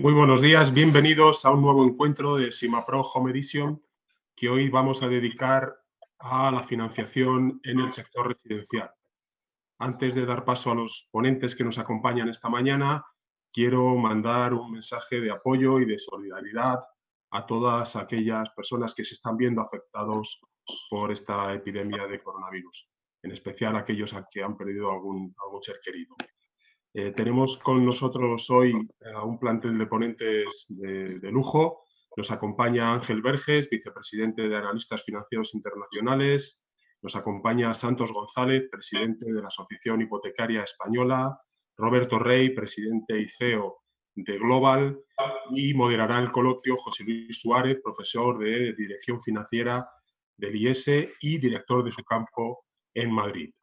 Muy buenos días, bienvenidos a un nuevo encuentro de SIMAPRO Home Edition que hoy vamos a dedicar a la financiación en el sector residencial. Antes de dar paso a los ponentes que nos acompañan esta mañana, quiero mandar un mensaje de apoyo y de solidaridad a todas aquellas personas que se están viendo afectados por esta epidemia de coronavirus, en especial aquellos que han perdido algún ser querido. Tenemos con nosotros hoy un plantel de ponentes de lujo. Nos acompaña Ángel Verges, vicepresidente de Analistas Financieros Internacionales. Nos acompaña Santos González, presidente de la Asociación Hipotecaria Española. Roberto Rey, presidente y CEO de Global. Y moderará el coloquio José Luis Suárez, profesor de Dirección Financiera del IES y director de su campo en Madrid.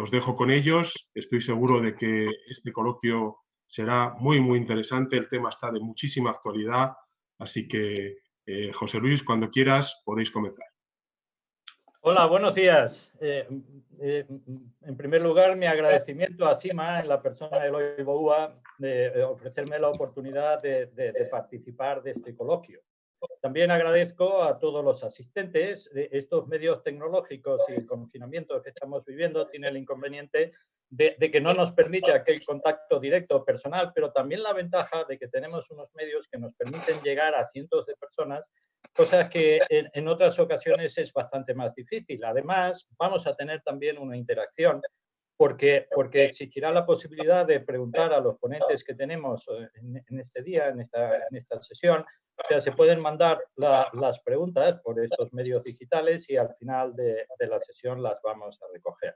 Os dejo con ellos, estoy seguro de que este coloquio será muy interesante, el tema está de muchísima actualidad, así que José Luis, cuando quieras podéis comenzar. Hola, buenos días. En primer lugar, mi agradecimiento a SIMA, en la persona de Eloy Boua, de ofrecerme la oportunidad de participar de este coloquio. También agradezco a todos los asistentes. Estos medios tecnológicos y el confinamiento que estamos viviendo tiene el inconveniente de que no nos permite aquel contacto directo personal, pero también la ventaja de que tenemos unos medios que nos permiten llegar a cientos de personas, cosas que en otras ocasiones es bastante más difícil. Además, vamos a tener también una interacción porque existirá la posibilidad de preguntar a los ponentes que tenemos en este día, en esta sesión. O sea, se pueden mandar las preguntas por estos medios digitales y al final de la sesión las vamos a recoger.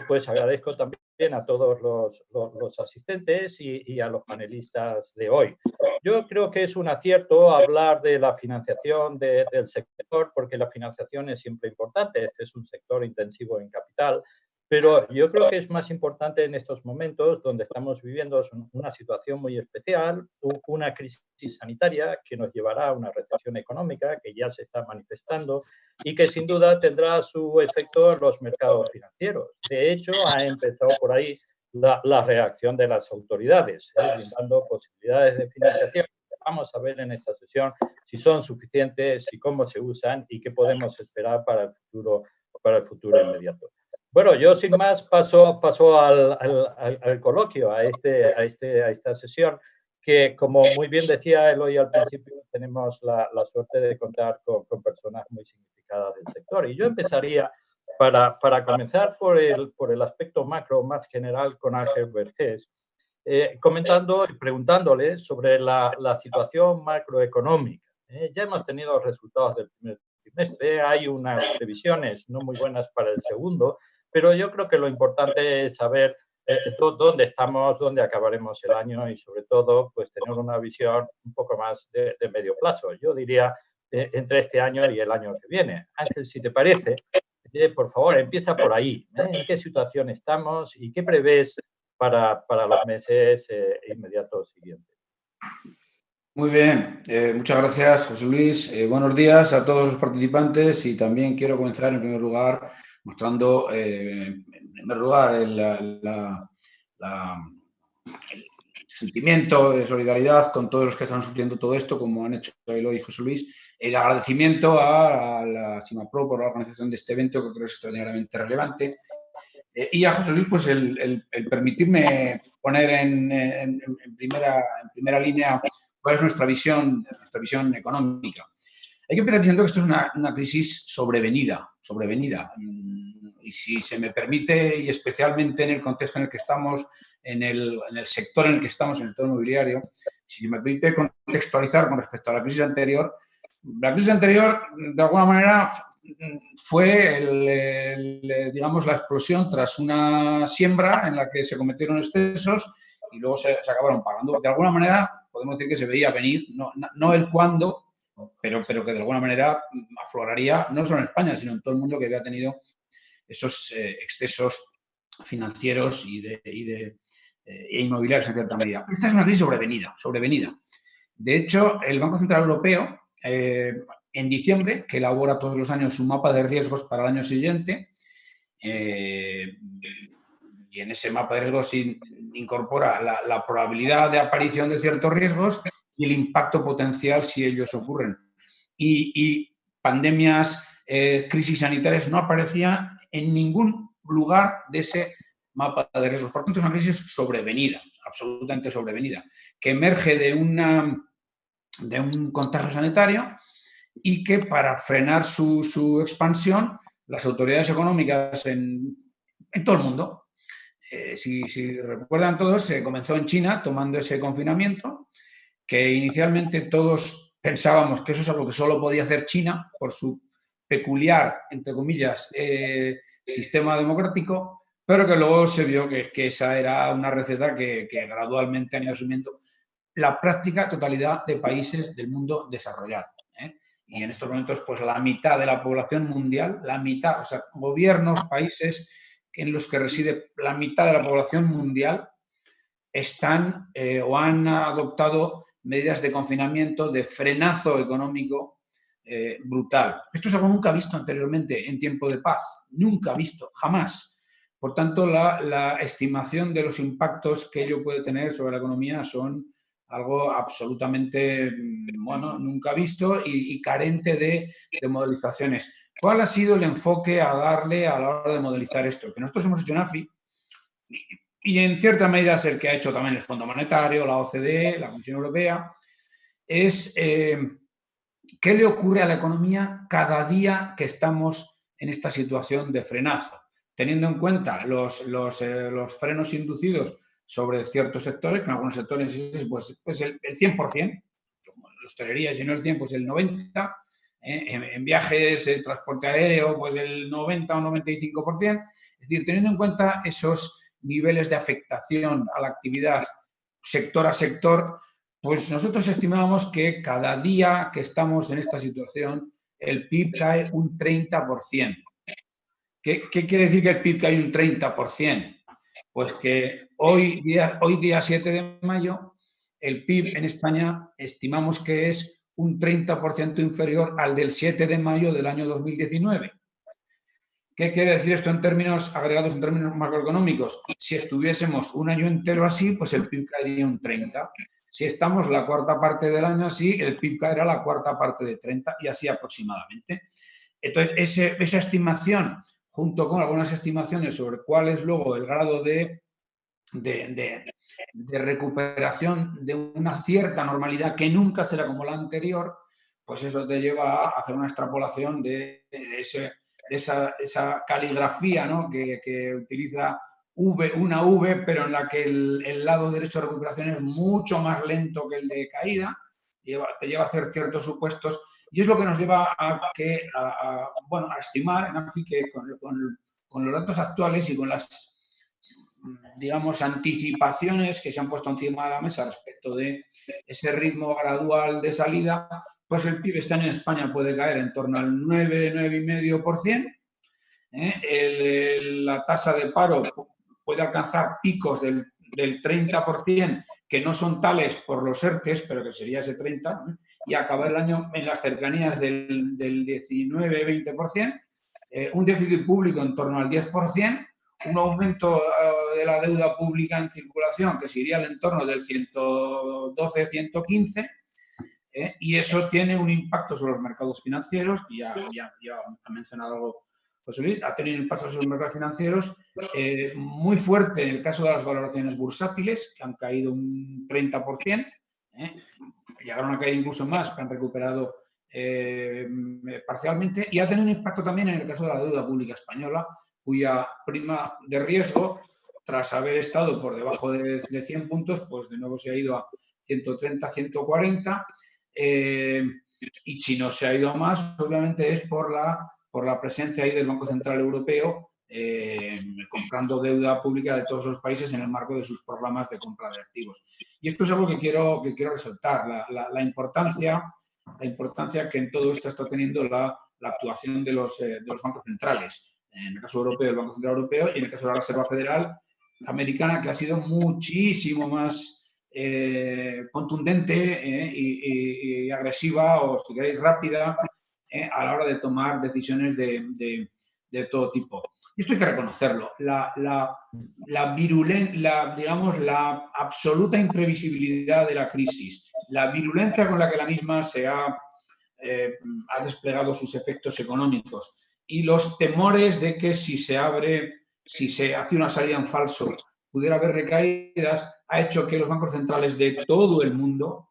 Pues agradezco también a todos los asistentes y a los panelistas de hoy. Yo creo que es un acierto hablar de la financiación del sector, porque la financiación es siempre importante. Este es un sector intensivo en capital, pero yo creo que es más importante en estos momentos donde estamos viviendo una situación muy especial, una crisis sanitaria que nos llevará a una recesión económica que ya se está manifestando y que sin duda tendrá su efecto en los mercados financieros. De hecho, ha empezado por ahí la reacción de las autoridades, brindando posibilidades de financiación. Vamos a ver en esta sesión si son suficientes, y cómo se usan y qué podemos esperar para el futuro inmediato. Bueno, yo sin más paso al coloquio, a esta sesión, que como muy bien decía Eloy al principio, tenemos la suerte de contar con personas muy significadas del sector. Y yo empezaría, para comenzar, por el aspecto macro más general con Ángel Vergés, comentando y preguntándole sobre la situación macroeconómica. Ya hemos tenido resultados del primer trimestre, hay unas previsiones no muy buenas para el segundo, pero yo creo que lo importante es saber dónde estamos, dónde acabaremos el año y, sobre todo, pues tener una visión un poco más de medio plazo. Yo diría entre este año y el año que viene. Ángel, si te parece, por favor, empieza por ahí. ¿En qué situación estamos y qué prevés para los meses inmediatos siguientes? Muy bien, muchas gracias, José Luis. Buenos días a todos los participantes y también quiero comenzar en primer lugar mostrando, el sentimiento de solidaridad con todos los que están sufriendo todo esto, como han hecho Eloy y José Luis. El agradecimiento a la SIMAPRO por la organización de este evento, que creo que es extraordinariamente relevante. Y a José Luis, pues el permitirme poner en primera línea cuál es nuestra visión económica. Hay que empezar diciendo que esto es una crisis sobrevenida. Y si se me permite, y especialmente en el contexto en el que estamos, en el sector en el que estamos, en el sector inmobiliario, si se me permite contextualizar con respecto a la crisis anterior, de alguna manera, fue digamos, la explosión tras una siembra en la que se cometieron excesos y luego se acabaron pagando. De alguna manera, podemos decir que se veía venir, no el cuándo, pero que de alguna manera afloraría, no solo en España, sino en todo el mundo que había tenido esos excesos financieros e inmobiliarios en cierta medida. Esta es una crisis sobrevenida. De hecho, el Banco Central Europeo, en diciembre, que elabora todos los años un mapa de riesgos para el año siguiente, y en ese mapa de riesgos incorpora la probabilidad de aparición de ciertos riesgos y el impacto potencial si ellos ocurren. Y pandemias, crisis sanitarias no aparecían en ningún lugar de ese mapa de riesgos. Por tanto, es una crisis sobrevenida, absolutamente sobrevenida, que emerge de un contagio sanitario y que para frenar su expansión, las autoridades económicas en todo el mundo, si recuerdan todos, se comenzó en China tomando ese confinamiento, que inicialmente todos pensábamos que eso es algo que solo podía hacer China por su peculiar, entre comillas, sistema democrático, pero que luego se vio que esa era una receta que gradualmente han ido asumiendo la práctica totalidad de países del mundo desarrollado. Y en estos momentos, pues la mitad de la población mundial, la mitad, o sea, gobiernos, países en los que reside la mitad de la población mundial están o han adoptado medidas de confinamiento, de frenazo económico brutal. Esto es algo nunca visto anteriormente en tiempo de paz, nunca visto, jamás. Por tanto, la estimación de los impactos que ello puede tener sobre la economía son algo absolutamente, bueno, nunca visto y carente de modelizaciones. ¿Cuál ha sido el enfoque a darle a la hora de modelizar esto? Que nosotros hemos hecho en AFI y en cierta medida es el que ha hecho también el Fondo Monetario, la OCDE, la Comisión Europea, es qué le ocurre a la economía cada día que estamos en esta situación de frenazo, teniendo en cuenta los frenos inducidos sobre ciertos sectores, que en algunos sectores pues el 100%, como en la hostelería, si no el 100%, pues el 90%, en viajes, el transporte aéreo, pues el 90 o 95%. Es decir, teniendo en cuenta esos niveles de afectación a la actividad sector a sector, pues nosotros estimábamos que cada día que estamos en esta situación, el PIB cae un 30%. ¿Qué quiere decir que el PIB cae un 30%? Pues que hoy día 7 de mayo, el PIB en España estimamos que es un 30% inferior al del 7 de mayo del año 2019. ¿Qué quiere decir esto en términos agregados, en términos macroeconómicos? Si estuviésemos un año entero así, pues el PIB caería un 30%. Si estamos la cuarta parte del año así, el PIB caerá la cuarta parte de 30% y así aproximadamente. Entonces, esa estimación, junto con algunas estimaciones sobre cuál es luego el grado de recuperación de una cierta normalidad que nunca será como la anterior, pues eso te lleva a hacer una extrapolación de esa caligrafía, ¿no? que utiliza una V, pero en la que el lado derecho de recuperación es mucho más lento que el de caída, te lleva a hacer ciertos supuestos, y es lo que nos lleva a estimar en AFI que con los datos actuales y con las, digamos, anticipaciones que se han puesto encima de la mesa respecto de ese ritmo gradual de salida, pues el PIB este año en España puede caer en torno al 9,5%. La tasa de paro puede alcanzar picos del 30%, que no son tales por los ERTES, pero que sería ese 30%, y acabar el año en las cercanías del 19-20%, un déficit público en torno al 10%, un aumento de la deuda pública en circulación que se iría al entorno del 112-115%, y eso tiene un impacto sobre los mercados financieros, y ya ha mencionado algo José Luis, ha tenido impacto sobre los mercados financieros muy fuerte en el caso de las valoraciones bursátiles, que han caído un 30%, llegaron a caer incluso más, que han recuperado parcialmente, y ha tenido un impacto también en el caso de la deuda pública española, cuya prima de riesgo, tras haber estado por debajo de 100 puntos, pues de nuevo se ha ido a 130, 140, y si no se ha ido más, obviamente es por la presencia ahí del Banco Central Europeo comprando deuda pública de todos los países en el marco de sus programas de compra de activos. Y esto es algo que quiero resaltar, la importancia que en todo esto está teniendo la actuación de los bancos centrales. En el caso europeo, el Banco Central Europeo, y en el caso de la Reserva Federal Americana, que ha sido muchísimo más contundente y agresiva, o si queréis rápida, a la hora de tomar decisiones de todo tipo. Y esto hay que reconocerlo. Digamos, la absoluta imprevisibilidad de la crisis, la virulencia con la que la misma se ha desplegado sus efectos económicos y los temores de que si se hace una salida en falso, pudiera haber recaídas, ha hecho que los bancos centrales de todo el mundo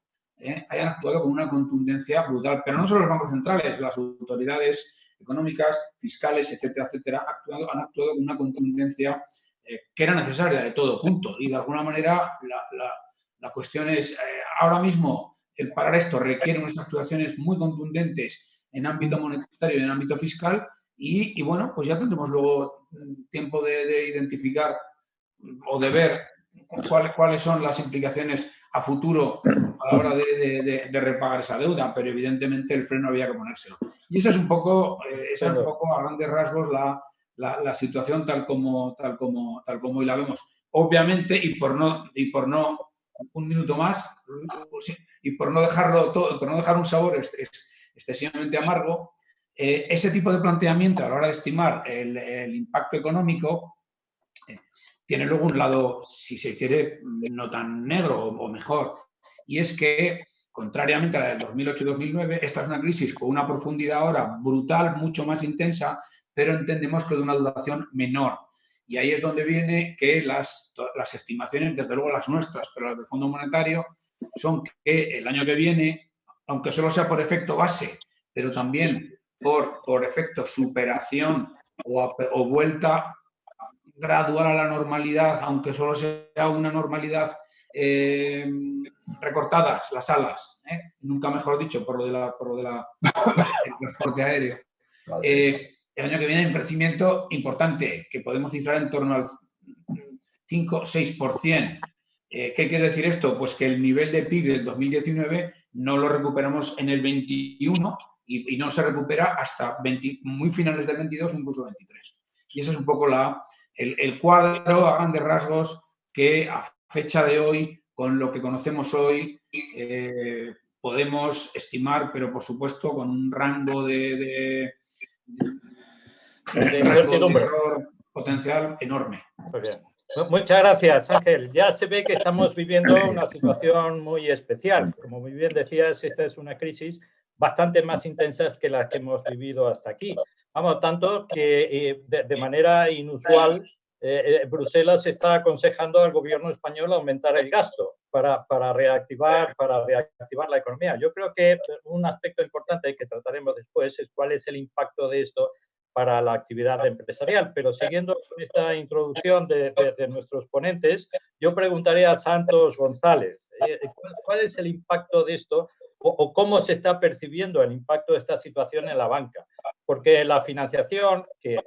hayan actuado con una contundencia brutal. Pero no solo los bancos centrales, las autoridades económicas, fiscales, etcétera, etcétera, han actuado con una contundencia que era necesaria de todo punto. Y de alguna manera la cuestión es, ahora mismo, el parar esto requiere unas actuaciones muy contundentes en ámbito monetario y en ámbito fiscal y bueno, pues ya tendremos luego tiempo de identificar o de ver cuáles son las implicaciones a futuro a la hora de repagar esa deuda, pero evidentemente el freno había que ponérselo. Y esa es un poco a grandes rasgos la situación tal como hoy la vemos. Obviamente, y por no un minuto más, y por no dejarlo todo, por no dejar un sabor excesivamente amargo, ese tipo de planteamiento a la hora de estimar el impacto económico tiene luego un lado, si se quiere, no tan negro o mejor, y es que, contrariamente a la del 2008-2009, esta es una crisis con una profundidad ahora brutal, mucho más intensa, pero entendemos que de una duración menor. Y ahí es donde viene que las estimaciones, desde luego las nuestras, pero las del Fondo Monetario, son que el año que viene, aunque solo sea por efecto base, pero también por efecto superación o vuelta gradual a la normalidad, aunque solo sea una normalidad recortadas las alas, nunca mejor dicho, por lo del transporte aéreo. El año que viene hay un crecimiento importante que podemos cifrar en torno al 5-6%. ¿Qué quiere decir esto? Pues que el nivel de PIB del 2019 no lo recuperamos en el 21 y no se recupera hasta muy finales del 22 o incluso 23. Y eso es un poco el cuadro a grandes rasgos que a fecha de hoy, con lo que conocemos hoy, podemos estimar, pero por supuesto con un rango de error potencial enorme. Muy bien. Muchas gracias, Ángel. Ya se ve que estamos viviendo una situación muy especial. Como muy bien decías, esta es una crisis bastante más intensa que las que hemos vivido hasta aquí. Vamos, tanto que de manera inusual Bruselas está aconsejando al gobierno español aumentar el gasto para reactivar la economía. Yo creo que un aspecto importante que trataremos después es cuál es el impacto de esto para la actividad empresarial. Pero siguiendo con esta introducción de nuestros ponentes, yo preguntaría a Santos González, ¿cuál es el impacto de esto o cómo se está percibiendo el impacto de esta situación en la banca? Porque la financiación, que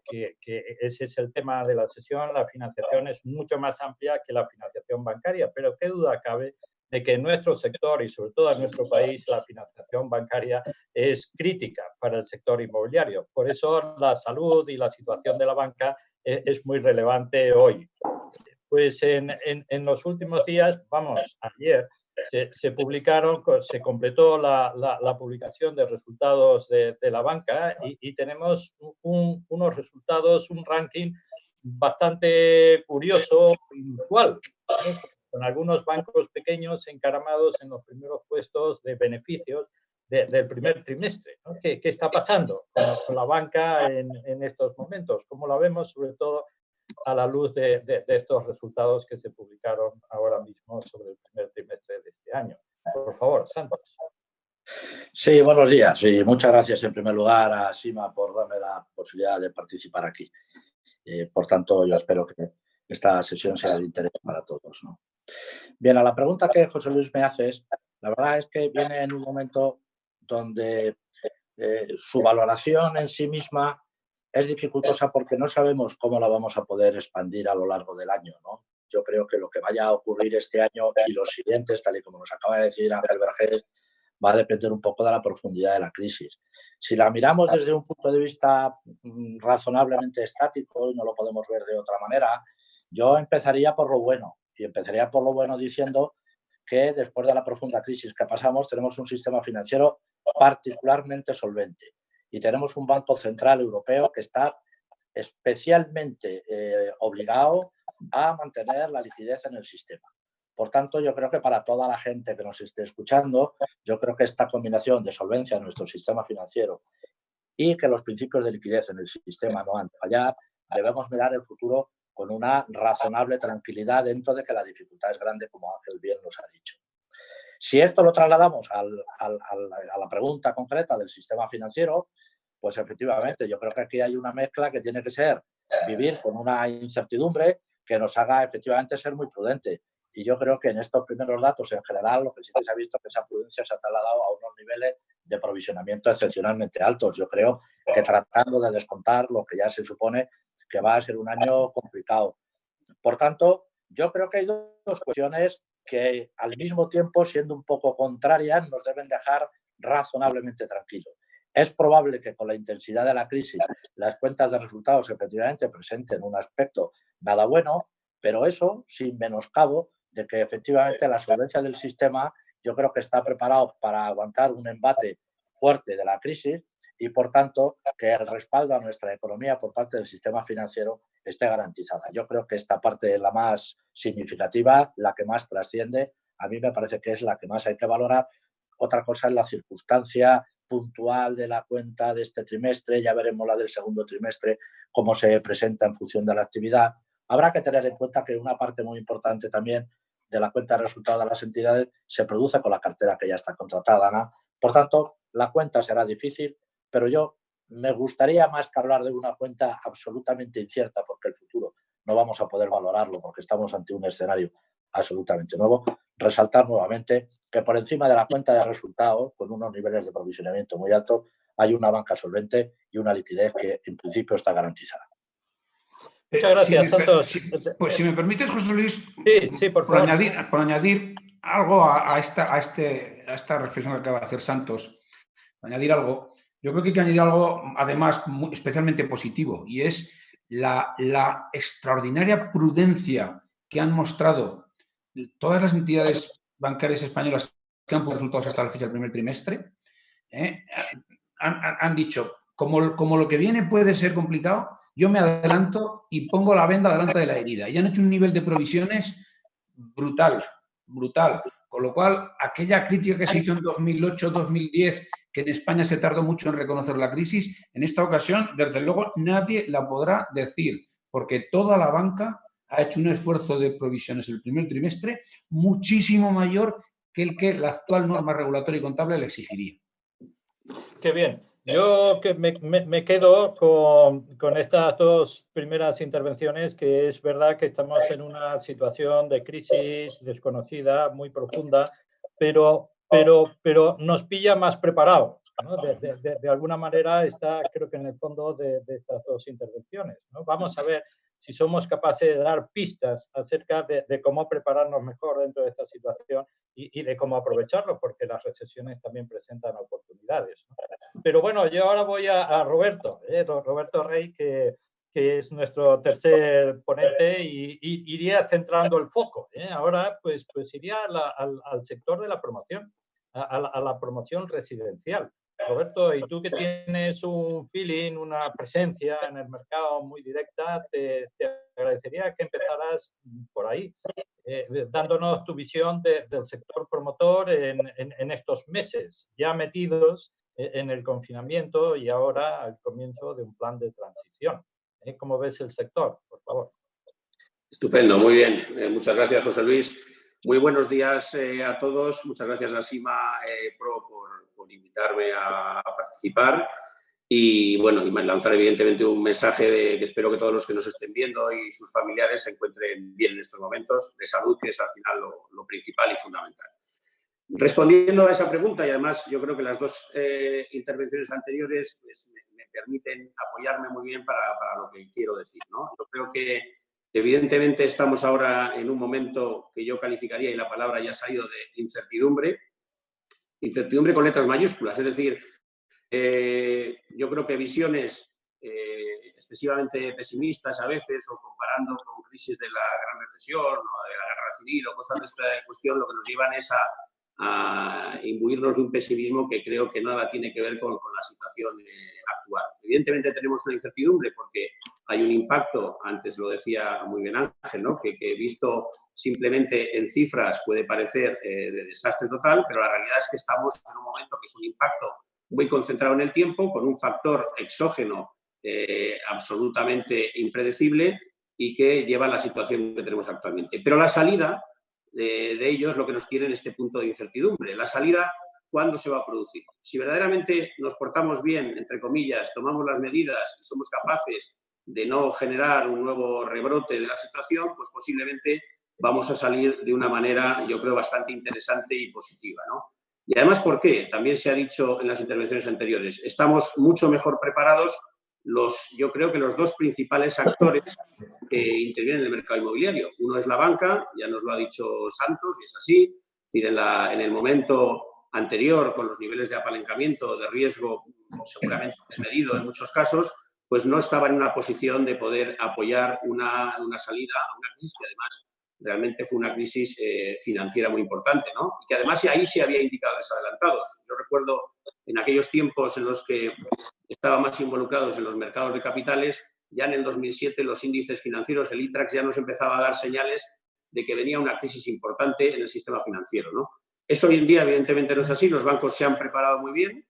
ese es el tema de la sesión, la financiación es mucho más amplia que la financiación bancaria, pero qué duda cabe de que en nuestro sector y sobre todo en nuestro país la financiación bancaria es crítica para el sector inmobiliario. Por eso la salud y la situación de la banca es muy relevante hoy. Pues en los últimos días, ayer, se completó la publicación de resultados de la banca y tenemos unos resultados, un ranking bastante curioso, inusual, con algunos bancos pequeños encaramados en los primeros puestos de beneficios del primer trimestre, ¿no? ¿Qué está pasando con la banca en estos momentos? ¿Cómo la vemos, sobre todo a la luz de estos resultados que se publicaron ahora mismo sobre el primer trimestre de este año? Por favor, Santos. Sí, buenos días y muchas gracias en primer lugar a Sima por darme la posibilidad de participar aquí. Por tanto, yo espero que esta sesión sea de interés para todos, ¿no? Bien, a la pregunta que José Luis me hace la verdad es que viene en un momento donde su valoración en sí misma es dificultosa porque no sabemos cómo la vamos a poder expandir a lo largo del año, ¿no? Yo creo que lo que vaya a ocurrir este año y los siguientes, tal y como nos acaba de decir Ángel Vergés, va a depender un poco de la profundidad de la crisis. Si la miramos desde un punto de vista razonablemente estático, y no lo podemos ver de otra manera, yo empezaría por lo bueno. Y empezaría por lo bueno diciendo que después de la profunda crisis que pasamos tenemos un sistema financiero particularmente solvente y tenemos un Banco Central Europeo que está especialmente obligado a mantener la liquidez en el sistema. Por tanto, yo creo que para toda la gente que nos esté escuchando, yo creo que esta combinación de solvencia en nuestro sistema financiero y que los principios de liquidez en el sistema no han de fallar, debemos mirar el futuro con una razonable tranquilidad dentro de que la dificultad es grande, como Ángel bien nos ha dicho. Si esto lo trasladamos a la pregunta concreta del sistema financiero, pues efectivamente yo creo que aquí hay una mezcla que tiene que ser vivir con una incertidumbre que nos haga efectivamente ser muy prudente. Y yo creo que en estos primeros datos en general lo que sí que se ha visto es que esa prudencia se ha trasladado a unos niveles de provisionamiento excepcionalmente altos. Yo creo que tratando de descontar lo que ya se supone que va a ser un año complicado. Por tanto, yo creo que hay dos cuestiones que al mismo tiempo, siendo un poco contrarias, nos deben dejar razonablemente tranquilos. Es probable que con la intensidad de la crisis las cuentas de resultados efectivamente presenten un aspecto nada bueno, pero eso sin menoscabo de que efectivamente la solvencia del sistema yo creo que está preparado para aguantar un embate fuerte de la crisis y por tanto que el respaldo a nuestra economía por parte del sistema financiero esté garantizada. Yo creo que esta parte es la más significativa, la que más trasciende. A mí me parece que es la que más hay que valorar. Otra cosa es la circunstancia puntual de la cuenta de este trimestre, ya veremos la del segundo trimestre, cómo se presenta en función de la actividad. Habrá que tener en cuenta que una parte muy importante también de la cuenta de resultados de las entidades se produce con la cartera que ya está contratada, ¿no? Por tanto, la cuenta será difícil, pero yo me gustaría más que hablar de una cuenta absolutamente incierta, porque el futuro no vamos a poder valorarlo, porque estamos ante un escenario absolutamente nuevo. Resaltar nuevamente que por encima de la cuenta de resultados, con unos niveles de provisionamiento muy altos, hay una banca solvente y una liquidez que en principio está garantizada. Muchas gracias, Santos. Pues si me permites, José Luis, sí, por favor. Por añadir algo a esta reflexión que acaba de hacer Santos, añadir algo, yo creo que hay que añadir algo, además, especialmente positivo, y es la extraordinaria prudencia que han mostrado todas las entidades bancarias españolas que han puesto resultados hasta la fecha del primer trimestre. Han dicho, como lo que viene puede ser complicado, yo me adelanto y pongo la venda delante de la herida. Y han hecho un nivel de provisiones brutal. Con lo cual, aquella crítica que se hizo en 2008-2010, que en España se tardó mucho en reconocer la crisis, en esta ocasión, desde luego, nadie la podrá decir, porque toda la banca ha hecho un esfuerzo de provisiones en el primer trimestre muchísimo mayor que el que la actual norma regulatoria y contable le exigiría. Qué bien. Yo que me quedo con estas dos primeras intervenciones, que es verdad que estamos en una situación de crisis desconocida, muy profunda, pero nos pilla más preparados, ¿no? De alguna manera está, creo que en el fondo de estas dos intervenciones, ¿no? Vamos a ver si somos capaces de dar pistas acerca de cómo prepararnos mejor dentro de esta situación y de cómo aprovecharlo, porque las recesiones también presentan oportunidades, ¿no? Pero bueno, yo ahora voy a Roberto, Roberto Rey, que es nuestro tercer ponente, y iría centrando el foco. Ahora, pues iría al sector de la promoción, a la promoción residencial. Roberto, y tú que tienes un feeling, una presencia en el mercado muy directa, te agradecería que empezaras por ahí, dándonos tu visión del sector promotor en estos meses ya metidos en el confinamiento y ahora al comienzo de un plan de transición. ¿Cómo ves el sector? Por favor. Estupendo, muy bien. Muchas gracias, José Luis. Muy buenos días a todos. Muchas gracias a Sima Pro por invitarme a participar. Y bueno, y lanzar evidentemente un mensaje de que espero que todos los que nos estén viendo y sus familiares se encuentren bien en estos momentos de salud, que es al final lo principal y fundamental. Respondiendo a esa pregunta, y además yo creo que las dos intervenciones anteriores pues, me permiten apoyarme muy bien para lo que quiero decir, ¿no? Yo creo que evidentemente estamos ahora en un momento que yo calificaría, y la palabra ya ha salido, de incertidumbre con letras mayúsculas, es decir, yo creo que visiones excesivamente pesimistas a veces, o comparando con crisis de la gran recesión o de la guerra civil o cosas de esta cuestión, lo que nos llevan es a imbuirnos de un pesimismo que creo que nada tiene que ver con la situación actual. Evidentemente tenemos una incertidumbre porque hay un impacto, antes lo decía muy bien Ángel, ¿no? que visto simplemente en cifras puede parecer de desastre total, pero la realidad es que estamos en un momento que es un impacto muy concentrado en el tiempo, con un factor exógeno absolutamente impredecible y que lleva a la situación que tenemos actualmente. Pero la salida de ello es lo que nos tiene en este punto de incertidumbre. La salida, ¿cuándo se va a producir? Si verdaderamente nos portamos bien, entre comillas, tomamos las medidas y somos capaces de no generar un nuevo rebrote de la situación, pues posiblemente vamos a salir de una manera, yo creo, bastante interesante y positiva, ¿no? Y además, ¿por qué? También se ha dicho en las intervenciones anteriores, estamos mucho mejor preparados yo creo que los dos principales actores que intervienen en el mercado inmobiliario. Uno es la banca, ya nos lo ha dicho Santos, y es así. Es decir, en el momento anterior, con los niveles de apalancamiento, de riesgo seguramente desmedido en muchos casos, pues no estaba en una posición de poder apoyar una salida a una crisis que además realmente fue una crisis financiera muy importante, ¿no? Y que además ahí se había indicadores adelantados. Yo recuerdo en aquellos tiempos en los que estaban más involucrados en los mercados de capitales, ya en el 2007 los índices financieros, el ITRAX, ya nos empezaba a dar señales de que venía una crisis importante en el sistema financiero, ¿no? Eso hoy en día evidentemente no es así, los bancos se han preparado muy bien,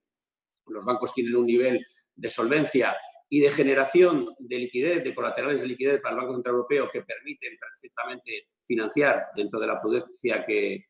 los bancos tienen un nivel de solvencia y de generación de liquidez, de colaterales de liquidez para el Banco Central Europeo que permiten perfectamente financiar, dentro de la prudencia que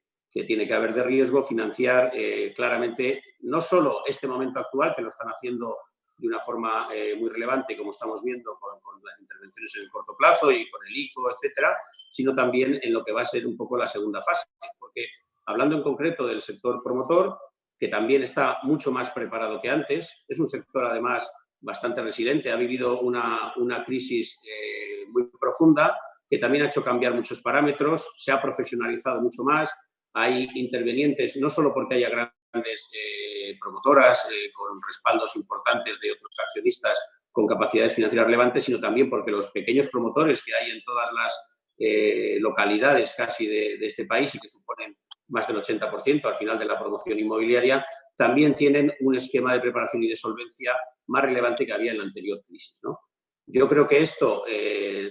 tiene que haber de riesgo, financiar claramente no solo este momento actual, que lo están haciendo de una forma muy relevante, como estamos viendo con las intervenciones en el corto plazo y con el ICO, etcétera, sino también en lo que va a ser un poco la segunda fase. Porque hablando en concreto del sector promotor, que también está mucho más preparado que antes, es un sector además bastante resiliente, ha vivido una crisis muy profunda, que también ha hecho cambiar muchos parámetros, se ha profesionalizado mucho más, hay intervenientes, no solo porque haya grandes promotoras con respaldos importantes de otros accionistas con capacidades financieras relevantes, sino también porque los pequeños promotores que hay en todas las localidades casi de este país y que suponen más del 80% al final de la promoción inmobiliaria, también tienen un esquema de preparación y de solvencia más relevante que había en la anterior crisis, ¿no? Yo creo que esto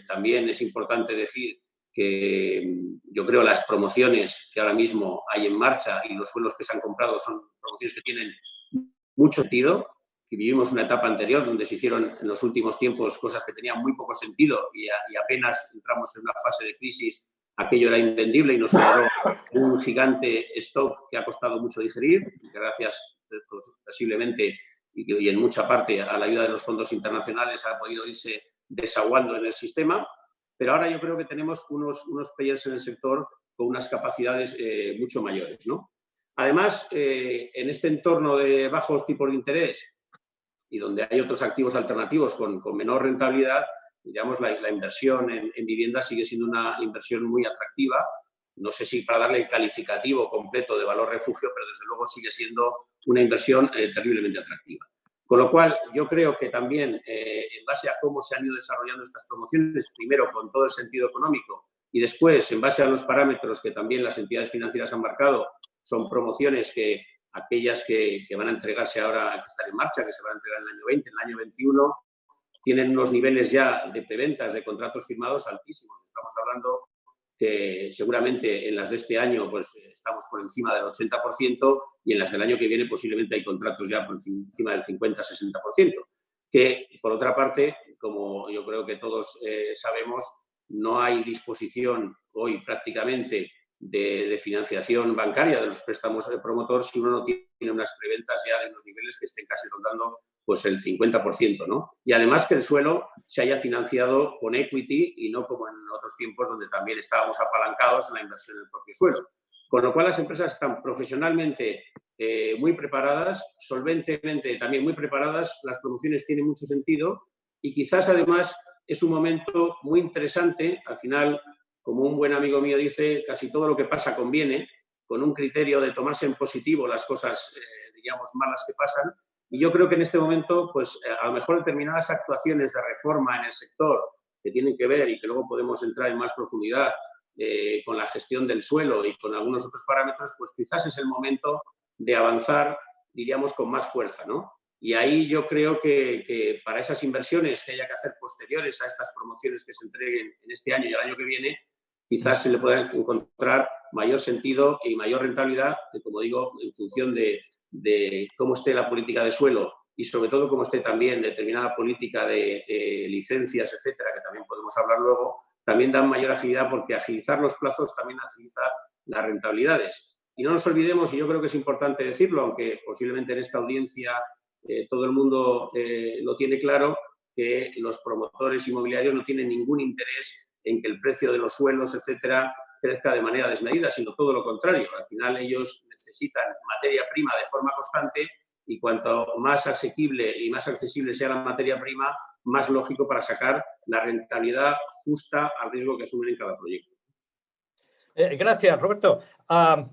también es importante decir que yo creo las promociones que ahora mismo hay en marcha y los suelos que se han comprado son promociones que tienen mucho sentido, que vivimos una etapa anterior donde se hicieron en los últimos tiempos cosas que tenían muy poco sentido y apenas entramos en una fase de crisis, aquello era invendible y nos generó un gigante stock que ha costado mucho digerir, y que gracias posiblemente y en mucha parte a la ayuda de los fondos internacionales ha podido irse desaguando en el sistema. Pero ahora yo creo que tenemos unos players en el sector con unas capacidades mucho mayores, ¿no? Además, en este entorno de bajos tipos de interés y donde hay otros activos alternativos con menor rentabilidad, digamos, la inversión en vivienda sigue siendo una inversión muy atractiva. No sé si para darle el calificativo completo de valor refugio, pero desde luego sigue siendo una inversión terriblemente atractiva. Con lo cual, yo creo que también, en base a cómo se han ido desarrollando estas promociones, primero con todo el sentido económico y después, en base a los parámetros que también las entidades financieras han marcado, son promociones que aquellas que van a entregarse ahora, que están en marcha, que se van a entregar en el año 20, en el año 21, tienen unos niveles ya de preventas, de contratos firmados altísimos. Estamos hablando que seguramente en las de este año pues estamos por encima del 80% y en las del año que viene posiblemente hay contratos ya por encima del 50-60%. Que, por otra parte, como yo creo que todos sabemos, no hay disposición hoy prácticamente de financiación bancaria de los préstamos de promotor si uno no tiene unas preventas ya de unos niveles que estén casi rondando pues el 50%, ¿no? Y además que el suelo se haya financiado con equity y no como en otros tiempos donde también estábamos apalancados en la inversión en el propio suelo. Con lo cual las empresas están profesionalmente muy preparadas, solventemente también muy preparadas, las promociones tienen mucho sentido y quizás además es un momento muy interesante, al final, como un buen amigo mío dice, casi todo lo que pasa conviene, con un criterio de tomarse en positivo las cosas, digamos, malas que pasan. Y yo creo que en este momento, pues a lo mejor determinadas actuaciones de reforma en el sector que tienen que ver y que luego podemos entrar en más profundidad con la gestión del suelo y con algunos otros parámetros, pues quizás es el momento de avanzar, diríamos, con más fuerza, ¿no? Y ahí yo creo que para esas inversiones que haya que hacer posteriores a estas promociones que se entreguen en este año y el año que viene, quizás se le pueda encontrar mayor sentido y mayor rentabilidad, que, como digo, en función de cómo esté la política de suelo y sobre todo cómo esté también determinada política de licencias, etcétera, que también podemos hablar luego, también dan mayor agilidad, porque agilizar los plazos también agiliza las rentabilidades. Y no nos olvidemos, y yo creo que es importante decirlo, aunque posiblemente en esta audiencia todo el mundo lo tiene claro, que los promotores inmobiliarios no tienen ningún interés en que el precio de los suelos, etcétera, crezca de manera desmedida, sino todo lo contrario. Al final ellos necesitan materia prima de forma constante, y cuanto más asequible y más accesible sea la materia prima, más lógico para sacar la rentabilidad justa al riesgo que asumen en cada proyecto. Gracias, Roberto.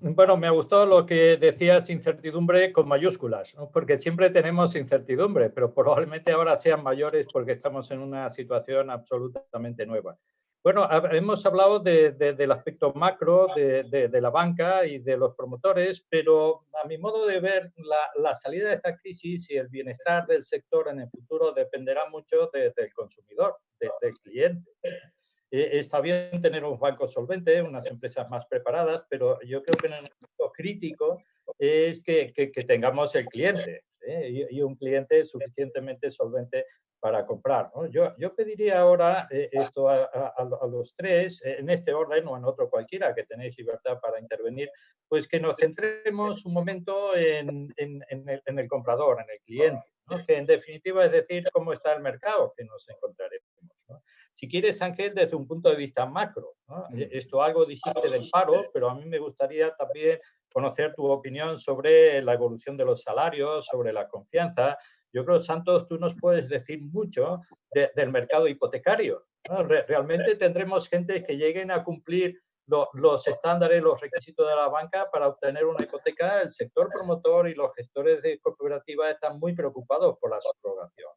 Bueno, me gustó lo que decías, incertidumbre con mayúsculas, ¿no? Porque siempre tenemos incertidumbre, pero probablemente ahora sean mayores porque estamos en una situación absolutamente nueva. Bueno, hemos hablado del aspecto macro de la banca y de los promotores, pero a mi modo de ver, la salida de esta crisis y el bienestar del sector en el futuro dependerá mucho del consumidor, del cliente. Está bien tener un banco solvente, unas empresas más preparadas, pero yo creo que en el momento crítico es que tengamos el cliente, y un cliente suficientemente solvente para comprar, ¿no? Yo pediría ahora esto a los tres, en este orden o en otro cualquiera, que tenéis libertad para intervenir, pues que nos centremos un momento en el comprador, en el cliente, ¿no? Que en definitiva es decir cómo está el mercado que nos encontraremos, ¿no? Si quieres, Ángel, desde un punto de vista macro, ¿no? Esto algo dijiste del paro, pero a mí me gustaría también conocer tu opinión sobre la evolución de los salarios, sobre la confianza. Yo creo, Santos, tú nos puedes decir mucho del mercado hipotecario, ¿no? Realmente tendremos gente que lleguen a cumplir los estándares, los requisitos de la banca para obtener una hipoteca. El sector promotor y los gestores de cooperativas están muy preocupados por la subrogación.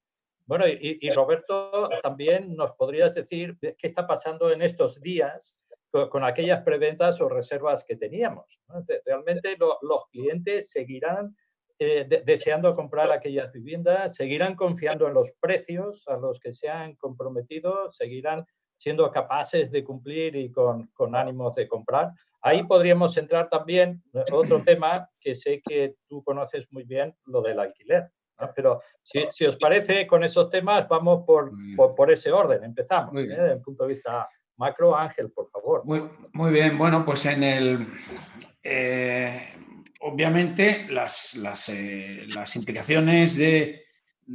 Bueno, y Roberto, también nos podrías decir qué está pasando en estos días con aquellas preventas o reservas que teníamos, ¿no? Realmente los clientes seguirán deseando comprar aquellas viviendas, seguirán confiando en los precios a los que se han comprometido, seguirán siendo capaces de cumplir y con ánimos de comprar. Ahí podríamos entrar también otro tema que sé que tú conoces muy bien, lo del alquiler, ¿no? Pero si os parece, con esos temas vamos por ese orden. Empezamos, desde el punto de vista macro. Ángel, por favor. Muy bien. Bueno, pues obviamente las implicaciones de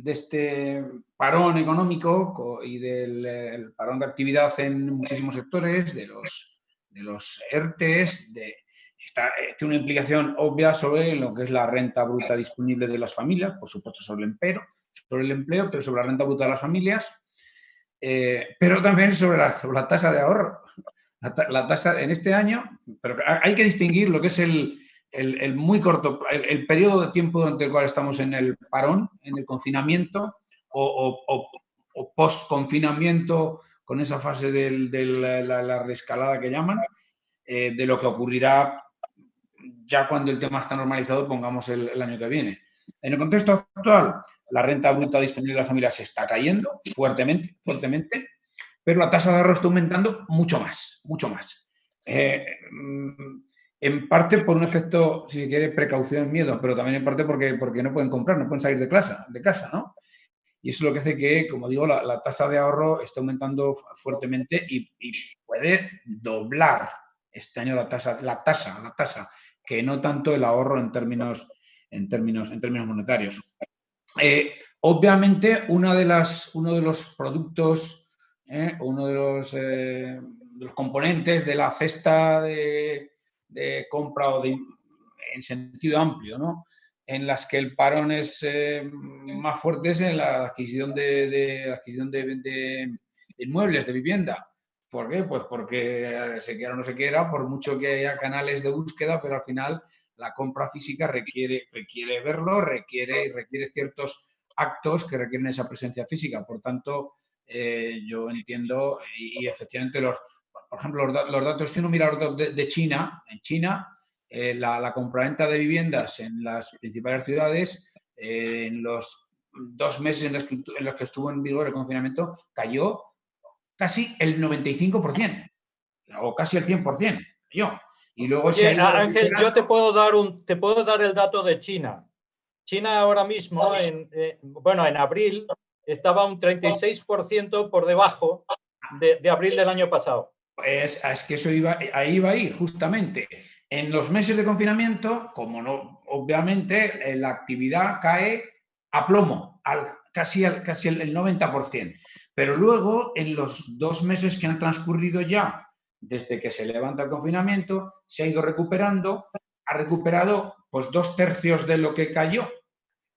este parón económico y del parón de actividad en muchísimos sectores, de los ERTEs, tiene una implicación obvia sobre lo que es la renta bruta disponible de las familias, por supuesto sobre el empleo, pero sobre la renta bruta de las familias, pero también sobre la tasa de ahorro. La tasa en este año, pero hay que distinguir lo que es el muy corto, el periodo de tiempo durante el cual estamos en el parón, en el confinamiento o post-confinamiento, con esa fase de la reescalada que llaman, de lo que ocurrirá ya cuando el tema está normalizado, pongamos el año que viene. En el contexto actual, la renta bruta disponible de las familias se está cayendo fuertemente, pero la tasa de ahorro está aumentando mucho más. En parte por un efecto, si se quiere, precaución, miedo, pero también en parte porque no pueden comprar, no pueden salir de casa, ¿no? Y eso es lo que hace que, como digo, la tasa de ahorro está aumentando fuertemente y puede doblar este año la tasa, que no tanto el ahorro en términos monetarios. Obviamente, uno de los productos, uno de los componentes de la cesta de compra en sentido amplio, ¿no?, en las que el parón es más fuerte, es en la adquisición de inmuebles, de vivienda. ¿Por qué? Pues porque se quiera o no se quiera, por mucho que haya canales de búsqueda, pero al final la compra física requiere verlo, requiere ciertos actos que requieren esa presencia física. Por tanto, yo entiendo, y efectivamente, por ejemplo, los datos, si uno mira los datos de China, en China, la compraventa de viviendas en las principales ciudades en los 2 meses en los que estuvo en vigor el confinamiento, cayó casi el 95%, o casi el 100%, cayó. Y luego se ha Oye, ido Ángel, yo recuperando. te puedo dar el dato de China. China ahora mismo, bueno, en abril, estaba un 36% por debajo de abril del año pasado. Pues es que ahí iba a ir, justamente. En los meses de confinamiento, como no, obviamente, la actividad cae a plomo, casi el 90%. Pero luego, en los 2 meses que han transcurrido ya, desde que se levanta el confinamiento, se ha ido recuperando, ha recuperado pues 2/3 de lo que cayó.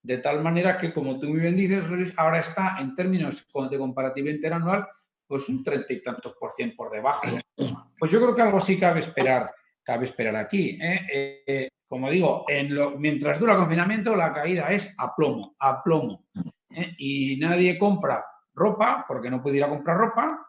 De tal manera que, como tú muy bien dices, ahora está en términos de comparativa interanual, pues un 30 y tantos % por debajo. Pues yo creo que algo sí cabe esperar aquí. Como digo, mientras dura el confinamiento, la caída es a plomo. Y nadie compra ropa porque no puede ir a comprar ropa,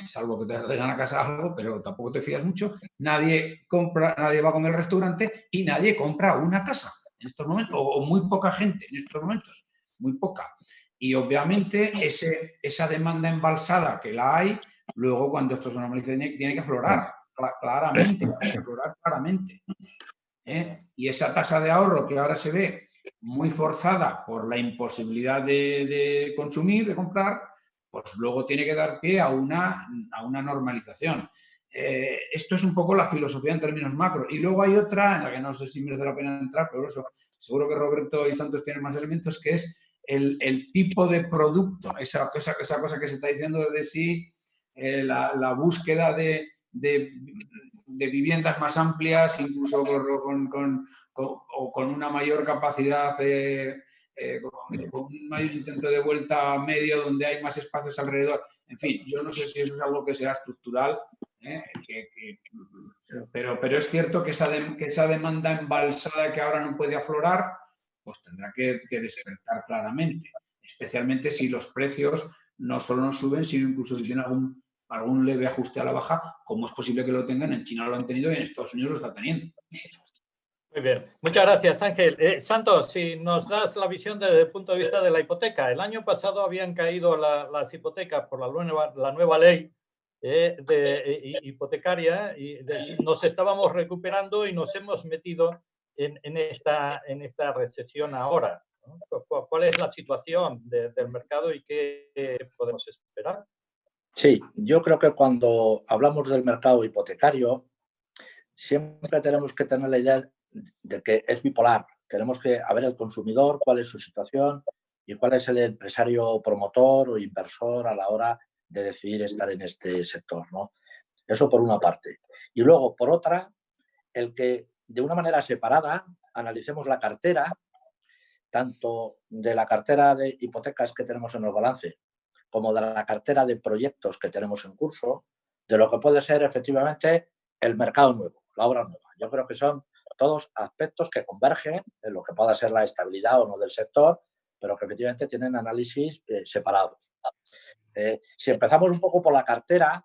salvo que te traigan a casa algo, pero tampoco te fías mucho. Nadie va a comer al restaurante y nadie compra una casa en estos momentos, o muy poca gente en estos momentos, muy poca. Y obviamente esa demanda embalsada que la hay, luego cuando esto se normalice tiene que aflorar claramente, Y esa tasa de ahorro que ahora se ve muy forzada por la imposibilidad de consumir, de comprar, pues luego tiene que dar pie a una normalización. Esto es un poco la filosofía en términos macro. Y luego hay otra, en la que no sé si merece la pena entrar, pero eso seguro que Roberto y Santos tienen más elementos, que es el tipo de producto, esa cosa que se está diciendo de sí, la búsqueda de viviendas más amplias, incluso con una mayor capacidad, con un mayor intento de vuelta medio, donde hay más espacios alrededor. En fin, yo no sé si eso es algo que sea estructural, pero es cierto que esa demanda embalsada que ahora no puede aflorar, pues tendrá que despertar claramente, especialmente si los precios no solo no suben, sino incluso si tienen algún leve ajuste a la baja, como es posible que lo tengan. En China lo han tenido y en Estados Unidos lo está teniendo. Muy bien, muchas gracias, Ángel. Santos, si nos das la visión desde el punto de vista de la hipoteca. El año pasado habían caído las hipotecas por la nueva ley hipotecaria y nos estábamos recuperando y nos hemos metido en esta recesión ahora, ¿no? ¿Cuál es la situación del mercado y qué podemos esperar? Sí, yo creo que cuando hablamos del mercado hipotecario, siempre tenemos que tener la idea de que es bipolar. Tenemos que ver el consumidor, cuál es su situación y cuál es el empresario promotor o inversor a la hora de decidir estar en este sector, ¿no? Eso por una parte. Y luego, por otra, el que de una manera separada analicemos la cartera, tanto de la cartera de hipotecas que tenemos en el balance como de la cartera de proyectos que tenemos en curso, de lo que puede ser efectivamente el mercado nuevo, la obra nueva. Yo creo que son todos aspectos que convergen en lo que pueda ser la estabilidad o no del sector, pero que efectivamente tienen análisis separados. Si empezamos un poco por la cartera,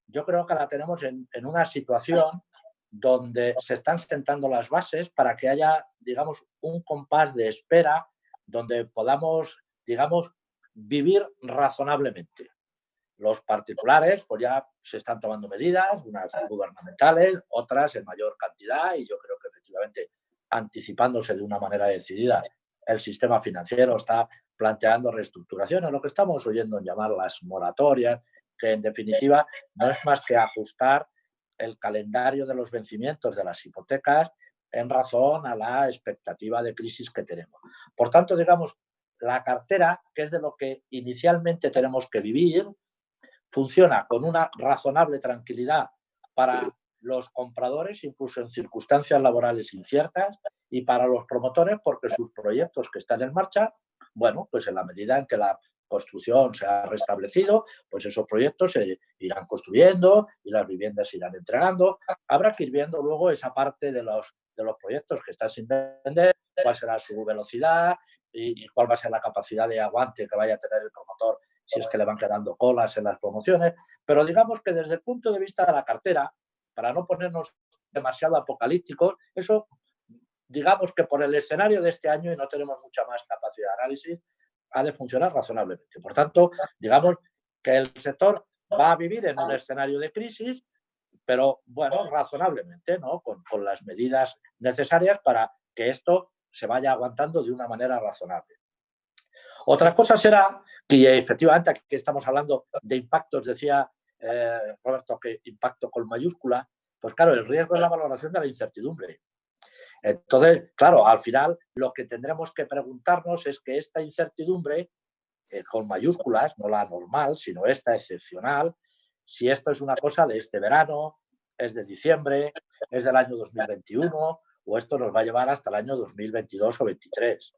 yo creo que la tenemos en una situación donde se están sentando las bases para que haya, digamos, un compás de espera donde podamos, digamos, vivir razonablemente. Los particulares, pues ya se están tomando medidas, unas gubernamentales, otras en mayor cantidad, y yo creo que efectivamente, anticipándose de una manera decidida, el sistema financiero está planteando reestructuraciones, lo que estamos oyendo en llamar las moratorias, que en definitiva no es más que ajustar el calendario de los vencimientos de las hipotecas en razón a la expectativa de crisis que tenemos. Por tanto, digamos, la cartera, que es de lo que inicialmente tenemos que vivir, funciona con una razonable tranquilidad para los compradores, incluso en circunstancias laborales inciertas, y para los promotores, porque sus proyectos que están en marcha, bueno, pues en la medida en que la construcción se ha restablecido, pues esos proyectos se irán construyendo y las viviendas se irán entregando. Habrá que ir viendo luego esa parte de los proyectos que están sin vender, cuál será su velocidad y cuál va a ser la capacidad de aguante que vaya a tener el promotor si es que le van quedando colas en las promociones. Pero digamos que desde el punto de vista de la cartera, para no ponernos demasiado apocalípticos, eso digamos que por el escenario de este año, y no tenemos mucha más capacidad de análisis, ha de funcionar razonablemente. Por tanto, digamos que el sector va a vivir en un escenario de crisis, pero bueno, razonablemente, ¿no? Con las medidas necesarias para que esto se vaya aguantando de una manera razonable. Otra cosa será que efectivamente aquí estamos hablando de impactos, decía Roberto, que impacto con mayúscula, pues claro, el riesgo es la valoración de la incertidumbre. Entonces, claro, al final lo que tendremos que preguntarnos es que esta incertidumbre, con mayúsculas, no la normal, sino esta excepcional, si esto es una cosa de este verano, es de diciembre, es del año 2021 o esto nos va a llevar hasta el año 2022 o 2023.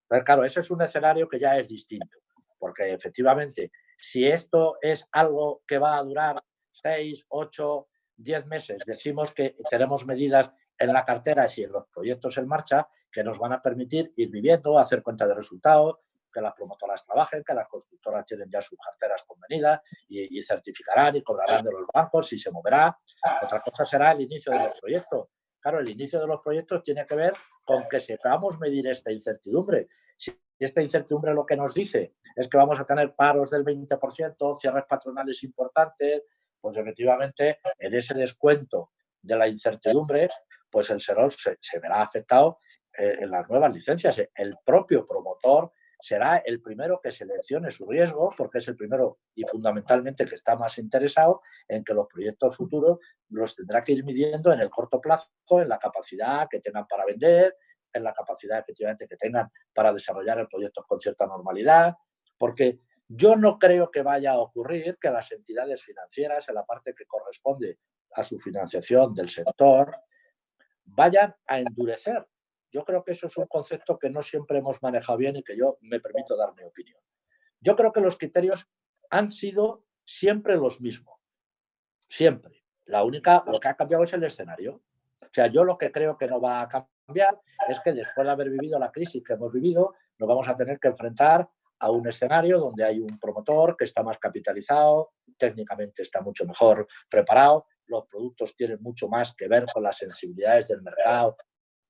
Pero claro, ese es un escenario que ya es distinto, porque efectivamente, si esto es algo que va a durar 6, 8, 10 meses, decimos que tenemos medidas en la cartera y en los proyectos en marcha que nos van a permitir ir viviendo, hacer cuenta de resultados, que las promotoras trabajen, que las constructoras tienen ya sus carteras convenidas y certificarán y cobrarán de los bancos y se moverá. Otra cosa será el inicio de los proyectos. Claro, el inicio de los proyectos tiene que ver con que sepamos medir esta incertidumbre. Si esta incertidumbre lo que nos dice es que vamos a tener paros del 20%, cierres patronales importantes, pues efectivamente en ese descuento de la incertidumbre, pues el sector se verá afectado en las nuevas licencias. El propio promotor será el primero que seleccione su riesgo, porque es el primero y fundamentalmente que está más interesado en que los proyectos futuros los tendrá que ir midiendo en el corto plazo, en la capacidad que tengan para vender, en la capacidad efectivamente que tengan para desarrollar el proyecto con cierta normalidad, porque yo no creo que vaya a ocurrir que las entidades financieras, en la parte que corresponde a su financiación del sector, vayan a endurecer. Yo creo que eso es un concepto que no siempre hemos manejado bien y que yo me permito dar mi opinión. Yo creo que los criterios han sido siempre los mismos. Siempre. Lo que ha cambiado es el escenario. O sea, yo lo que creo que no va a cambiar es que después de haber vivido la crisis que hemos vivido, nos vamos a tener que enfrentar a un escenario donde hay un promotor que está más capitalizado, técnicamente está mucho mejor preparado, los productos tienen mucho más que ver con las sensibilidades del mercado,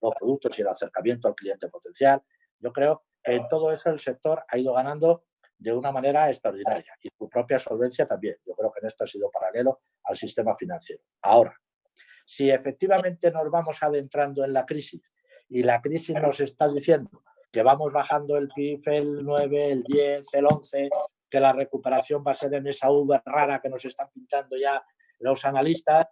los productos y el acercamiento al cliente potencial. Yo creo que en todo eso el sector ha ido ganando de una manera extraordinaria y su propia solvencia también. Yo creo que en esto ha sido paralelo al sistema financiero. Ahora, si efectivamente nos vamos adentrando en la crisis y la crisis nos está diciendo que vamos bajando el PIB, el 9, el 10, el 11, que la recuperación va a ser en esa V rara que nos están pintando ya los analistas,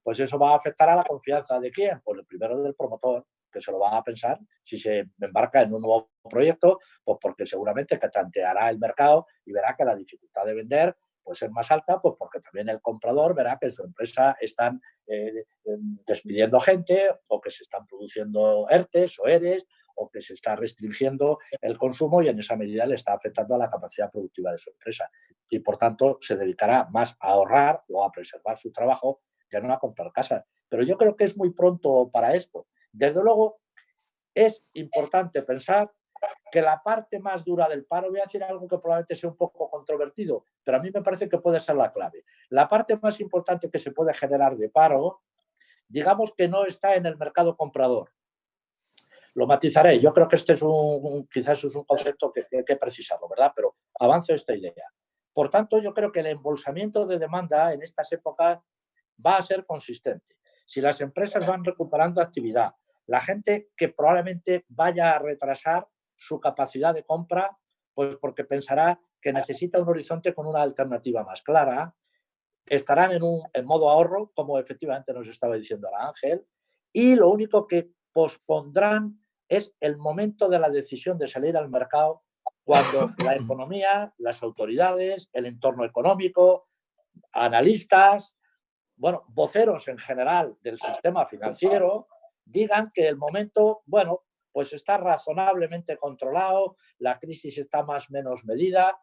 pues eso va a afectar a la confianza de quién, pues el primero del promotor, que se lo va a pensar si se embarca en un nuevo proyecto, pues porque seguramente que tanteará el mercado y verá que la dificultad de vender pues es más alta, pues porque también el comprador verá que en su empresa están despidiendo gente o que se están produciendo ERTES o ERES o que se está restringiendo el consumo y en esa medida le está afectando a la capacidad productiva de su empresa. Y por tanto se dedicará más a ahorrar o a preservar su trabajo que no a comprar casa. Pero yo creo que es muy pronto para esto. Desde luego, es importante pensar que la parte más dura del paro, voy a decir algo que probablemente sea un poco controvertido, pero a mí me parece que puede ser la clave. La parte más importante que se puede generar de paro, digamos que no está en el mercado comprador. Lo matizaré. Yo creo que este es quizás es un concepto que hay que precisarlo, ¿verdad? Pero avanzo esta idea. Por tanto, yo creo que el embolsamiento de demanda en estas épocas va a ser consistente. Si las empresas van recuperando actividad, la gente que probablemente vaya a retrasar su capacidad de compra, pues porque pensará que necesita un horizonte con una alternativa más clara, estarán en modo ahorro, como efectivamente nos estaba diciendo ahora Ángel, y lo único que pospondrán es el momento de la decisión de salir al mercado cuando la economía, las autoridades, el entorno económico, analistas, bueno, voceros en general del sistema financiero digan que el momento, bueno, pues está razonablemente controlado, la crisis está más o menos medida,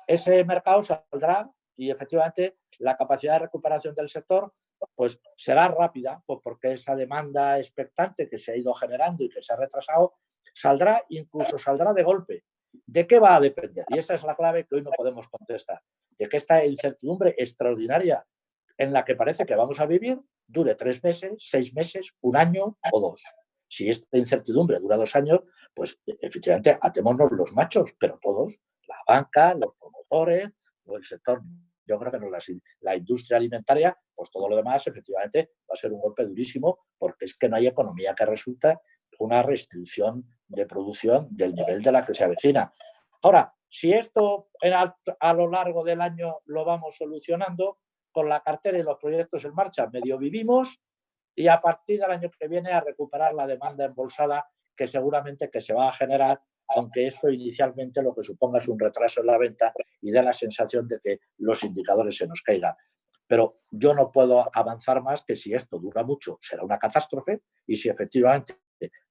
ese mercado saldrá y efectivamente la capacidad de recuperación del sector pues será rápida, pues porque esa demanda expectante que se ha ido generando y que se ha retrasado saldrá, incluso saldrá de golpe. ¿De qué va a depender? Y esa es la clave que hoy no podemos contestar. De que esta incertidumbre extraordinaria en la que parece que vamos a vivir dure 3 meses, 6 meses, 1 año o 2. si esta incertidumbre dura 2 años, pues efectivamente atémonos los machos, pero todos, la banca, los promotores, o el sector, yo creo que no la industria alimentaria, pues todo lo demás efectivamente va a ser un golpe durísimo, porque es que no hay economía que resulta una restricción de producción del nivel de la que se avecina. Ahora, si esto a lo largo del año lo vamos solucionando, con la cartera y los proyectos en marcha medio vivimos, y a partir del año que viene a recuperar la demanda embolsada que seguramente que se va a generar, aunque esto inicialmente lo que suponga es un retraso en la venta y da la sensación de que los indicadores se nos caigan. Pero yo no puedo avanzar más que si esto dura mucho será una catástrofe, y si efectivamente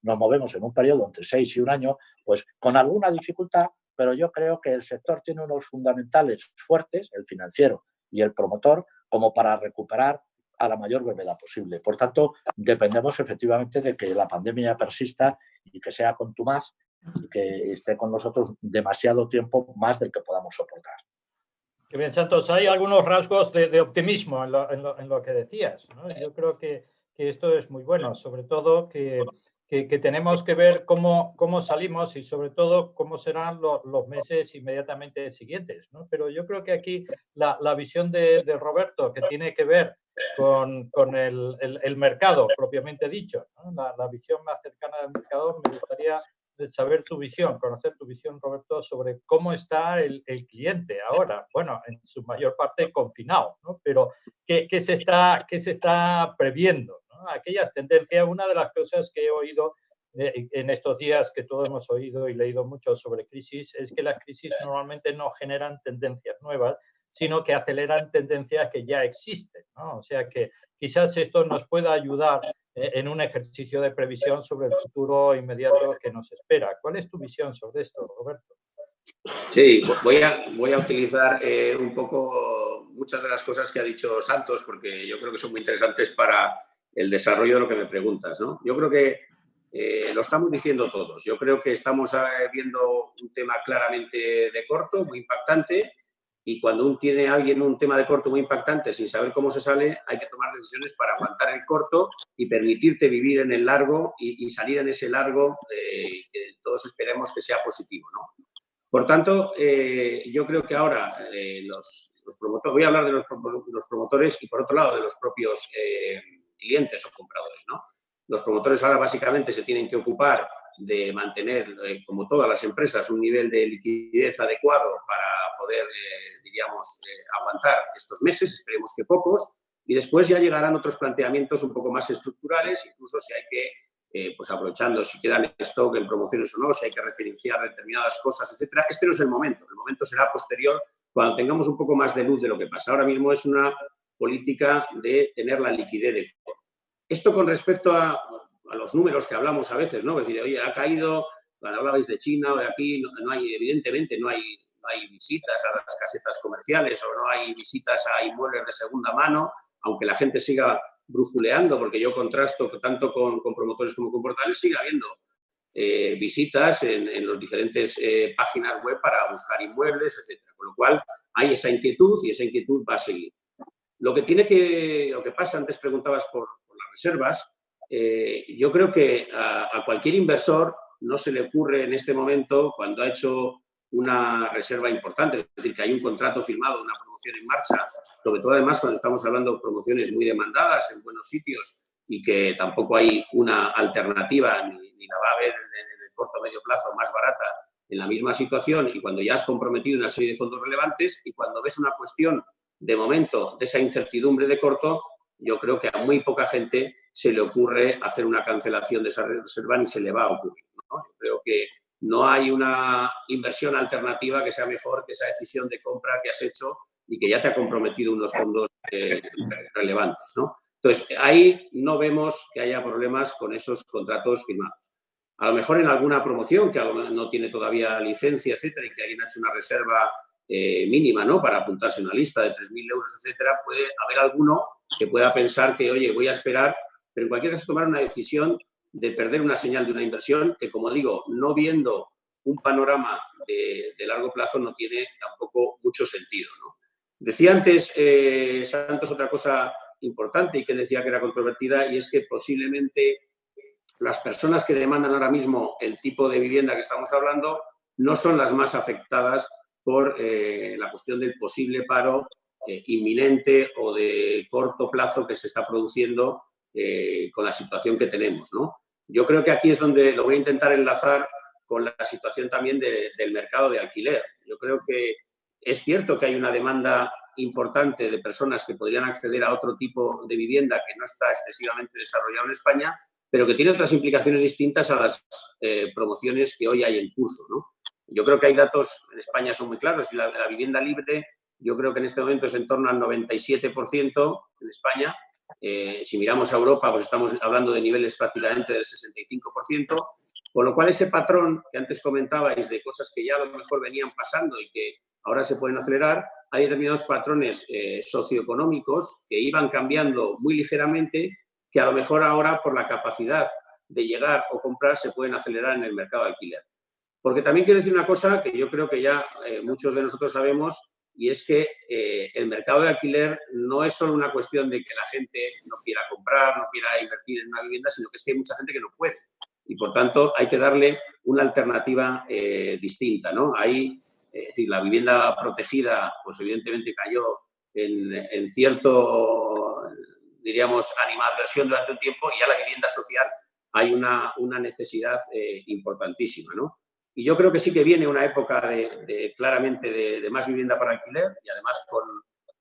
nos movemos en un periodo entre 6 y 1 año, pues con alguna dificultad, pero yo creo que el sector tiene unos fundamentales fuertes, el financiero y el promotor, como para recuperar a la mayor brevedad posible. Por tanto, dependemos efectivamente de que la pandemia persista y que sea contumaz y que esté con nosotros demasiado tiempo, más del que podamos soportar. Qué bien, Santos. Hay algunos rasgos de optimismo en lo que decías, ¿no? Yo creo que esto es muy bueno, sobre todo que tenemos que ver cómo salimos y sobre todo cómo serán los meses inmediatamente siguientes, ¿no? Pero yo creo que aquí la visión de Roberto, que tiene que ver con el mercado propiamente dicho, ¿no? La visión más cercana del mercado, me gustaría saber tu visión, conocer tu visión, Roberto, sobre cómo está el cliente ahora. Bueno, en su mayor parte confinado, ¿no? Pero ¿qué se está previendo, ¿no? Aquellas tendencias, una de las cosas que he oído en estos días, que todos hemos oído y leído mucho sobre crisis, es que las crisis normalmente no generan tendencias nuevas, sino que aceleran tendencias que ya existen, ¿no? O sea que quizás esto nos pueda ayudar en un ejercicio de previsión sobre el futuro inmediato que nos espera. ¿Cuál es tu visión sobre esto, Roberto? Sí, voy a utilizar un poco muchas de las cosas que ha dicho Santos, porque yo creo que son muy interesantes para el desarrollo de lo que me preguntas, ¿no? Yo creo que lo estamos diciendo todos. Yo creo que estamos viendo un tema claramente de corto, muy impactante, y cuando tiene alguien un tema de corto muy impactante sin saber cómo se sale, hay que tomar decisiones para aguantar el corto y permitirte vivir en el largo y salir en ese largo que todos esperemos que sea positivo, ¿no? Por tanto, yo creo que ahora los promotores, voy a hablar de los promotores y por otro lado de los propios clientes o compradores, ¿no? Los promotores ahora básicamente se tienen que ocupar de mantener, como todas las empresas, un nivel de liquidez adecuado para poder, diríamos, aguantar estos meses, esperemos que pocos, y después ya llegarán otros planteamientos un poco más estructurales, incluso si hay que, pues aprovechando si quedan stock en promociones o no, si hay que referenciar determinadas cosas, etcétera. Este no es el momento será posterior, cuando tengamos un poco más de luz de lo que pasa. Ahora mismo es una política de tener la liquidez de todo. Esto con respecto a los números que hablamos a veces, ¿no? Es decir, oye, ha caído, cuando hablabais de China o de aquí, no hay, evidentemente no hay visitas a las casetas comerciales o no hay visitas a inmuebles de segunda mano, aunque la gente siga brujuleando, porque yo contrasto tanto con promotores como con portales, sigue habiendo visitas en los diferentes páginas web para buscar inmuebles, etcétera. Con lo cual, hay esa inquietud y esa inquietud va a seguir. Lo que pasa, antes preguntabas por las reservas, yo creo que a cualquier inversor no se le ocurre en este momento, cuando ha hecho una reserva importante, es decir, que hay un contrato firmado, una promoción en marcha, sobre todo además cuando estamos hablando de promociones muy demandadas en buenos sitios y que tampoco hay una alternativa ni la va a haber en el corto o medio plazo más barata en la misma situación, y cuando ya has comprometido una serie de fondos relevantes y cuando ves una cuestión de momento de esa incertidumbre de corto, yo creo que a muy poca gente se le ocurre hacer una cancelación de esa reserva ni se le va a ocurrir, ¿no? Yo creo que no hay una inversión alternativa que sea mejor que esa decisión de compra que has hecho y que ya te ha comprometido unos fondos relevantes, ¿no? Entonces, ahí no vemos que haya problemas con esos contratos firmados. A lo mejor en alguna promoción que no tiene todavía licencia, etcétera, y que alguien ha hecho una reserva mínima, ¿no?, para apuntarse en una lista de 3.000 euros, etcétera, puede haber alguno que pueda pensar que, oye, voy a esperar, pero en cualquier caso tomar una decisión de perder una señal de una inversión que, como digo, no viendo un panorama de largo plazo no tiene tampoco mucho sentido, ¿no? Decía antes Santos otra cosa importante y que decía que era controvertida, y es que posiblemente las personas que demandan ahora mismo el tipo de vivienda que estamos hablando no son las más afectadas por la cuestión del posible paro inminente o de corto plazo que se está produciendo con la situación que tenemos, ¿no? Yo creo que aquí es donde lo voy a intentar enlazar con la situación también del mercado de alquiler. Yo creo que es cierto que hay una demanda importante de personas que podrían acceder a otro tipo de vivienda que no está excesivamente desarrollado en España, pero que tiene otras implicaciones distintas a las promociones que hoy hay en curso, ¿no? Yo creo que hay datos en España son muy claros y la vivienda libre yo creo que en este momento es en torno al 97% en España. Si miramos a Europa, pues estamos hablando de niveles prácticamente del 65%, con lo cual ese patrón que antes comentabais de cosas que ya a lo mejor venían pasando y que ahora se pueden acelerar, hay determinados patrones socioeconómicos que iban cambiando muy ligeramente, que a lo mejor ahora por la capacidad de llegar o comprar se pueden acelerar en el mercado de alquiler. Porque también quiero decir una cosa que yo creo que ya muchos de nosotros sabemos, y es que el mercado de alquiler no es solo una cuestión de que la gente no quiera comprar, no quiera invertir en una vivienda, sino que es que hay mucha gente que no puede. Y, por tanto, hay que darle una alternativa distinta, ¿no? Ahí, es decir, la vivienda protegida, pues evidentemente cayó en cierto, diríamos, animadversión durante un tiempo, y ya la vivienda social hay una necesidad importantísima, ¿no? Y yo creo que sí que viene una época claramente de más vivienda para alquiler y además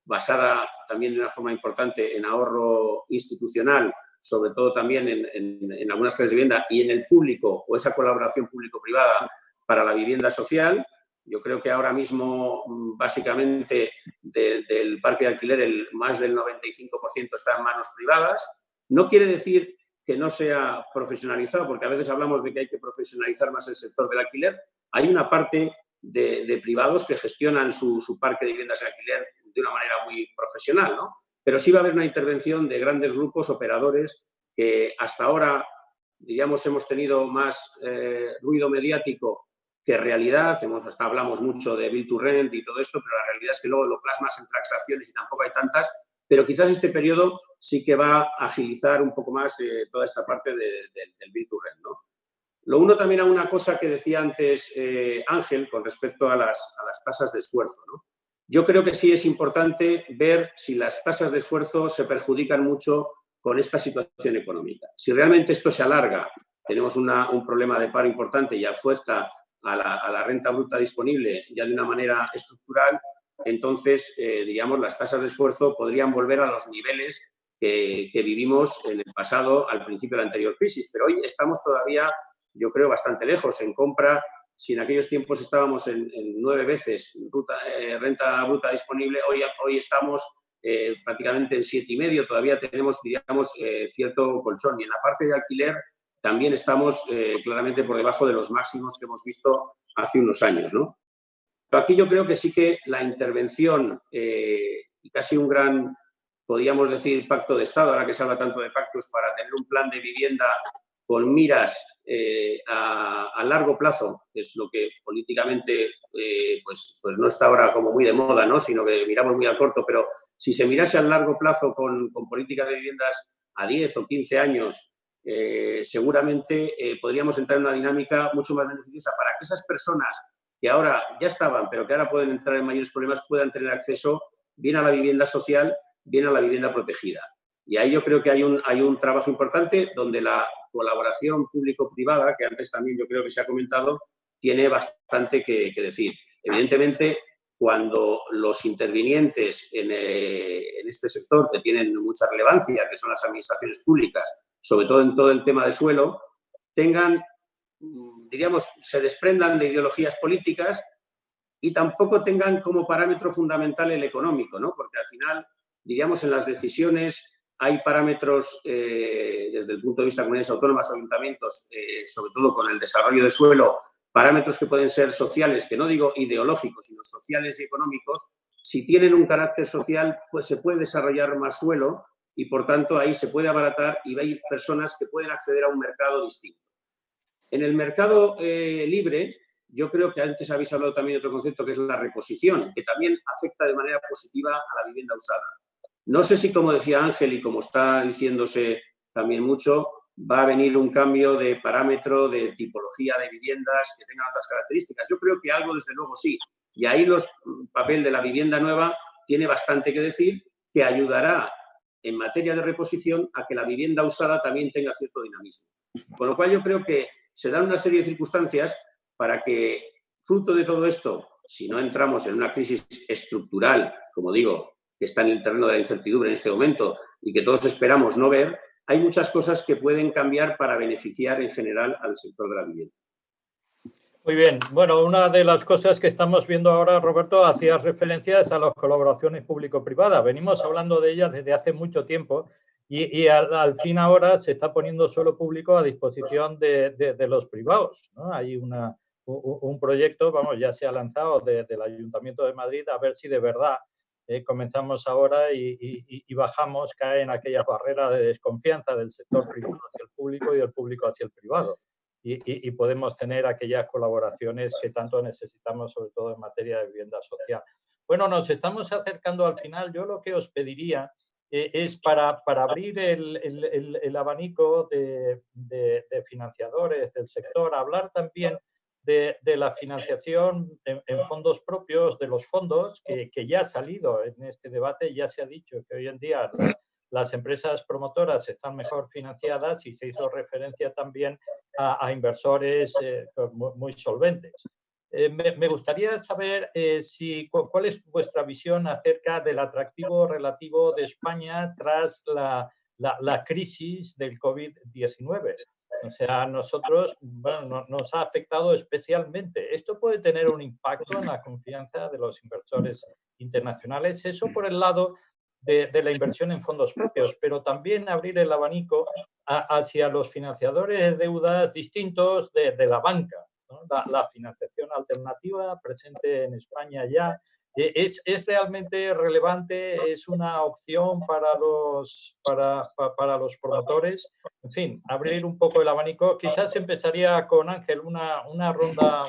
basada también de una forma importante en ahorro institucional, sobre todo también en algunas clases de vivienda y en el público o esa colaboración público-privada para la vivienda social. Yo creo que ahora mismo básicamente del parque de alquiler más del 95% está en manos privadas. No quiere decir que no sea profesionalizado, porque a veces hablamos de que hay que profesionalizar más el sector del alquiler. Hay una parte de privados que gestionan su parque de viviendas de alquiler de una manera muy profesional, ¿no? Pero sí va a haber una intervención de grandes grupos operadores que hasta ahora, diríamos, hemos tenido más ruido mediático que realidad. Hasta hablamos mucho de Build to Rent y todo esto, pero la realidad es que luego lo plasmas en transacciones y tampoco hay tantas. Pero quizás este periodo sí que va a agilizar un poco más toda esta parte del Build to Rent, ¿no? Lo uno también a una cosa que decía antes Ángel con respecto a las tasas de esfuerzo, ¿no? Yo creo que sí es importante ver si las tasas de esfuerzo se perjudican mucho con esta situación económica. Si realmente esto se alarga, tenemos un problema de paro importante y afecta a la renta bruta disponible ya de una manera estructural, entonces, diríamos, las tasas de esfuerzo podrían volver a los niveles que vivimos en el pasado, al principio de la anterior crisis. Pero hoy estamos todavía, yo creo, bastante lejos en compra. Si en aquellos tiempos estábamos en 9 veces renta bruta disponible, hoy estamos prácticamente en 7,5. Todavía tenemos, diríamos, cierto colchón. Y en la parte de alquiler también estamos claramente por debajo de los máximos que hemos visto hace unos años, ¿no? Pero aquí yo creo que sí que la intervención y casi un gran, podríamos decir, pacto de Estado, ahora que se habla tanto de pactos, para tener un plan de vivienda con miras a largo plazo, que es lo que políticamente pues no está ahora como muy de moda, ¿no? Sino que miramos muy al corto, pero si se mirase a largo plazo con políticas de viviendas a 10 o 15 años, seguramente podríamos entrar en una dinámica mucho más beneficiosa para que esas personas que ahora ya estaban, pero que ahora pueden entrar en mayores problemas, puedan tener acceso bien a la vivienda social, bien a la vivienda protegida. Y ahí yo creo que hay un trabajo importante donde la colaboración público-privada, que antes también yo creo que se ha comentado, tiene bastante que decir. Evidentemente, cuando los intervinientes en este sector, que tienen mucha relevancia, que son las administraciones públicas, sobre todo en todo el tema de suelo, tengan, diríamos, se desprendan de ideologías políticas y tampoco tengan como parámetro fundamental el económico, ¿no? Porque al final, diríamos, en las decisiones hay parámetros desde el punto de vista de comunidades autónomas, ayuntamientos, sobre todo con el desarrollo de suelo, parámetros que pueden ser sociales, que no digo ideológicos, sino sociales y económicos. Si tienen un carácter social, pues se puede desarrollar más suelo y, por tanto, ahí se puede abaratar y hay personas que pueden acceder a un mercado distinto. En el mercado libre, yo creo que antes habéis hablado también de otro concepto que es la reposición, que también afecta de manera positiva a la vivienda usada. No sé si, como decía Ángel y como está diciéndose también mucho, va a venir un cambio de parámetro, de tipología de viviendas que tengan otras características. Yo creo que algo, desde luego, sí. Y ahí el papel de la vivienda nueva tiene bastante que decir, que ayudará en materia de reposición a que la vivienda usada también tenga cierto dinamismo. Con lo cual yo creo que se dan una serie de circunstancias para que, fruto de todo esto, si no entramos en una crisis estructural, como digo, que está en el terreno de la incertidumbre en este momento y que todos esperamos no ver, hay muchas cosas que pueden cambiar para beneficiar en general al sector de la vivienda. Muy bien. Bueno, una de las cosas que estamos viendo ahora, Roberto, hacías referencias a las colaboraciones público-privadas. Venimos hablando de ellas desde hace mucho tiempo y al fin ahora se está poniendo suelo público a disposición de los privados, ¿no? Hay un proyecto, vamos, ya se ha lanzado del Ayuntamiento de Madrid, a ver si de verdad comenzamos ahora y bajamos, caen aquellas barreras de desconfianza del sector privado hacia el público y del público hacia el privado. Y podemos tener aquellas colaboraciones que tanto necesitamos, sobre todo en materia de vivienda social. Bueno, nos estamos acercando al final. Yo lo que os pediría es para abrir el abanico de financiadores del sector, hablar también de la financiación en fondos propios de los fondos, que ya ha salido en este debate, ya se ha dicho que hoy en día las empresas promotoras están mejor financiadas y se hizo referencia también a inversores muy solventes. Me gustaría saber cuál es vuestra visión acerca del atractivo relativo de España tras la crisis del COVID-19. O sea, a nosotros, bueno, nos ha afectado especialmente. Esto puede tener un impacto en la confianza de los inversores internacionales. Eso por el lado de la inversión en fondos propios, pero también abrir el abanico hacia los financiadores de deudas distintos de la banca, ¿no? La financiación alternativa presente en España ya es realmente relevante, es una opción para los promotores. En fin, abrir un poco el abanico. Quizás empezaría con Ángel una ronda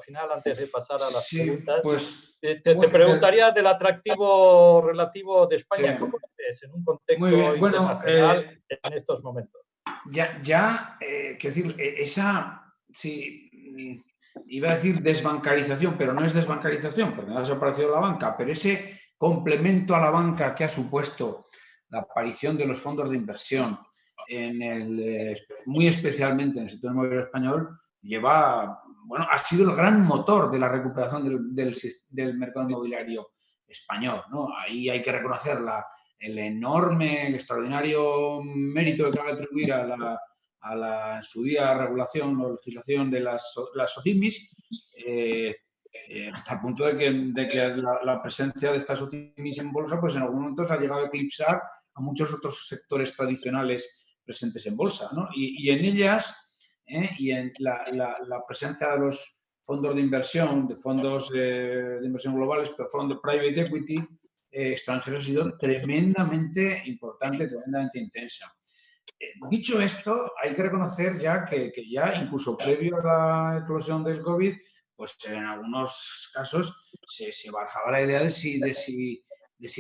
final antes de pasar a las preguntas. Pues, te preguntaría del atractivo relativo de España, sí. ¿cómo es en un contexto Bueno, internacional en estos momentos? Quiero decir, sí, iba a decir desbancarización, pero no es desbancarización, porque no ha desaparecido la banca, pero ese complemento a la banca que ha supuesto la aparición de los fondos de inversión, muy especialmente en el sector inmobiliario español, ha sido el gran motor de la recuperación del mercado inmobiliario español, ¿no? Ahí hay que reconocer el enorme, el extraordinario mérito que cabe atribuir en su día regulación o legislación de las SOCIMIs, hasta el punto de que la presencia de estas SOCIMIs en bolsa, pues en algunos momentos ha llegado a eclipsar a muchos otros sectores tradicionales presentes en bolsa, ¿no? Y en ellas, y en la presencia de los fondos de inversión, de fondos de inversión globales, pero fondos de private equity extranjeros, ha sido tremendamente importante, tremendamente intensa. Dicho esto, hay que reconocer ya que ya incluso previo a la eclosión del COVID, pues en algunos casos se barajaba la idea de si